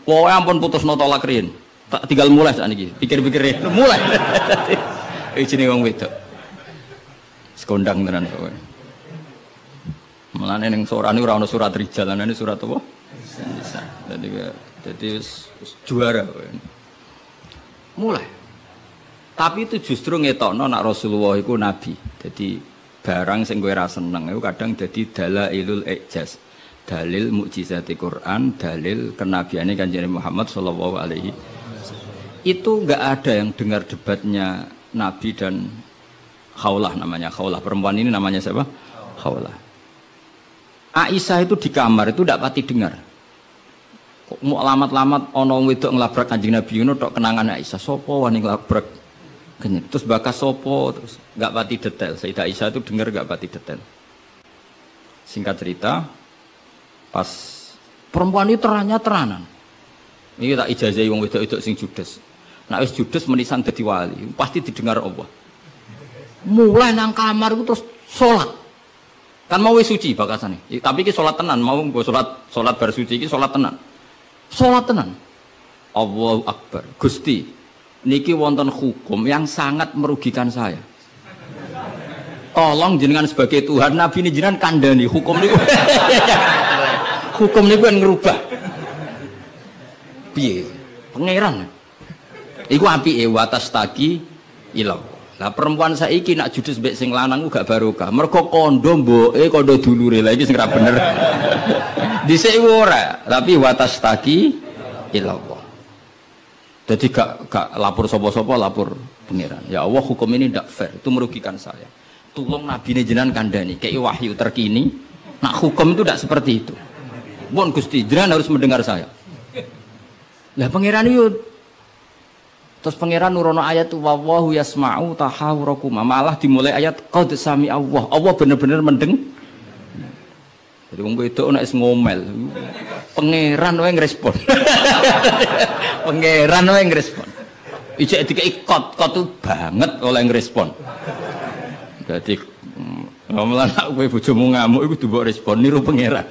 Pokoke ampun putusno tolak riyen. Tak tinggal mulai sakniki. Pikir-pikir mulai. Jenenge wong wedok. Sekondang tenan kowe. Mulane ning sorane ora ana surat rijal, ana surat apa? Nisa. Jadi juara kowe. Mulai. Tapi itu justru ngetokno nak Rasulullah iku nabi. Jadi barang sing kowe ra seneng iku kadang dadi dalailul ijaz. Dalil mukjizati Quran, dalil kenabiane Kanjeng Muhammad sallallahu alaihi. Itu enggak ada yang dengar debatnya Nabi dan Khawlah namanya, Khawlah. Perempuan ini namanya siapa? Khawlah. Aisyah itu di kamar itu tidak pati dengar. Kok mau lamat-lamat ono wedok ngelabrak Kanjeng Nabi ngono tok kenangan Aisyah. Sopo wani ngelabrak. Terus bakas sopo terus enggak pati detail. Sayyidah Aisyah itu dengar enggak pati detail. Singkat cerita, pas perempuan itu teranan. Ini tak ijazahi wong wedok-wedok sing judes. Nek wis judes menisan dadi wali, pasti didengar Allah. Mulai nang kamar itu terus salat. Kan mau wis suci bakasane. Tapi iki salat tenan, mau nggo salat bar suci iki salat tenan. Salat tenan. Allahu Akbar. Gusti, niki wonten hukum yang sangat merugikan saya. Tolong jenengan sebagai Tuhan, Nabi ini jenengan kandhani hukum niku. Hukum niku kan ngerubah. Piye? Pangeran. Iku apike watas taki ilang. Lah perempuan saiki nak judes mbek sing lanang gak barokah. Mergo kondo mboke kondo dulure. Lah iki sing ra bener. Dhisik ora, tapi watas taki ilang. Jadi gak lapor sapa-sapa, lapor pangeran. Ya Allah, hukum ini ndak fair, itu merugikan saya. Tolong Nabi ini jenengan kandhani, kayak wahyu terkini. Nak hukum itu ndak seperti itu. Mohon Gusti, jenengan harus mendengar saya. Lah pangeran itu terus pangeran nurono ayat wallahu yasma'u tahawurakum. Malah dimulai ayat qad sami Allah. Allah bener-bener mendeng. Jadi wong wedok nek ngomel. Pangeran wae ngrespon. Pangeran wae ngrespon. Ijek dikeki kot tuh banget oleh ngrespon. Jadi ngomelan kowe bojomu ngamuk iku mbok respon niru pangeran.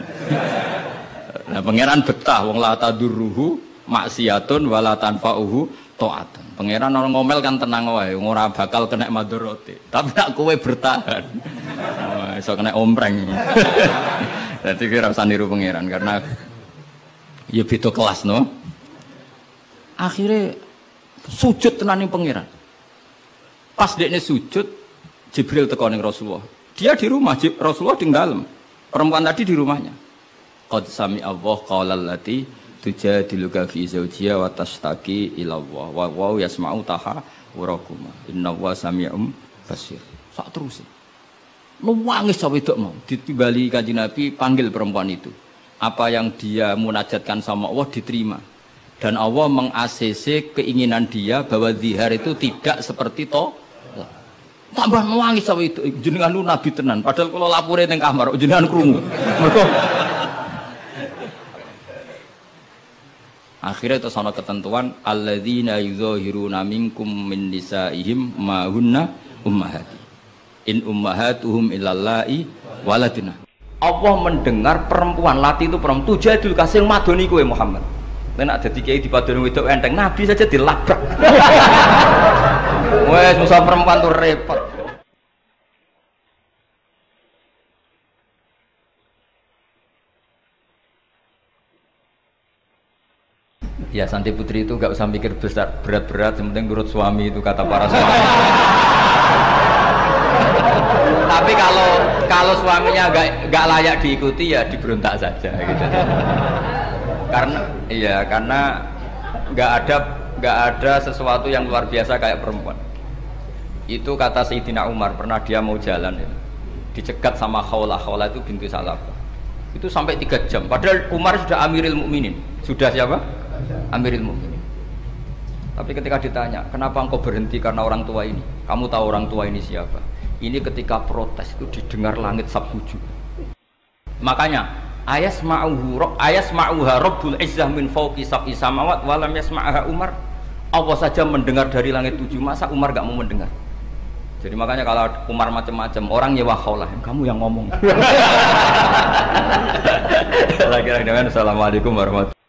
Nah pangeran betah wong la tadurruhu maksiatun wala tanfa'uhu ta'atan. Pangeran orang ngomel kan tenang wae, ora bakal kena madharate. Tapi nek kowe bertahan, iso kena ompreng. Dadi kira usah niru pangeran karena ya beda kelas no. Akhirnya sujud tenan ning pangeran. Pas dekne sujud, Jibril teko ning Rasulullah. Dia di rumah, Rasulullah di dalam. Perempuan tadi di rumahnya. Qad sami Allah qaulal lati tujadiluka fi zawjiha wa tashtaki ila Allah wa wa yasma'u tahawurakum innallaha sami'um basir. Sak terus. Nangis wedok mau ditimbali Kanjeng Nabi panggil perempuan itu. Apa yang dia munajatkan sama Allah diterima. Dan Allah meng-ACC keinginan dia bahwa zihar itu tidak seperti tambah nangis wedok jenengan Nabi tenan padahal kalau lapore ning kamar jenengan krungu. Mergo akhirnya itu sana ketentuan alladzina yuzahiruna minkum min nisaihim ma hunna ummahati in ummahatuhum illallahi waladina. Allah mendengar perempuan lati itu perempuan tujadil kasih madoni kowe Muhammad. Nek dadi kiai dipadoni wedok enteng Nabi saja dilabrak. Wes musa perempuan tuh repot. Ya Santi Putri itu gak usah mikir besar berat-berat, yang penting nurut suami itu kata para suami. Tapi kalau suaminya gak layak diikuti ya diberontak saja gitu. Karena gak ada sesuatu yang luar biasa kayak perempuan. Itu kata Sayyidina Umar, pernah dia mau jalan ya, dicegat sama Khawlah itu binti Salabah. Itu sampai 3 jam. Padahal Umar sudah Amirul Mukminin. Sudah siapa? Amirul Mukminin. Tapi ketika ditanya, kenapa engkau berhenti karena orang tua ini? Kamu tahu orang tua ini siapa? Ini ketika protes itu didengar langit sabtuju. Makanya ayasma'uha Rabbul Izzah min fawqi sab'i samawat wa lam yasma'ha Umar. Allah saja mendengar dari langit 7, masa Umar gak mau mendengar? Jadi makanya kalau Umar macam-macam, orang nyewa Khawlah, kamu yang ngomong. Kira-kira dengan Assalamualaikum warahmatullahi wabarakatuh.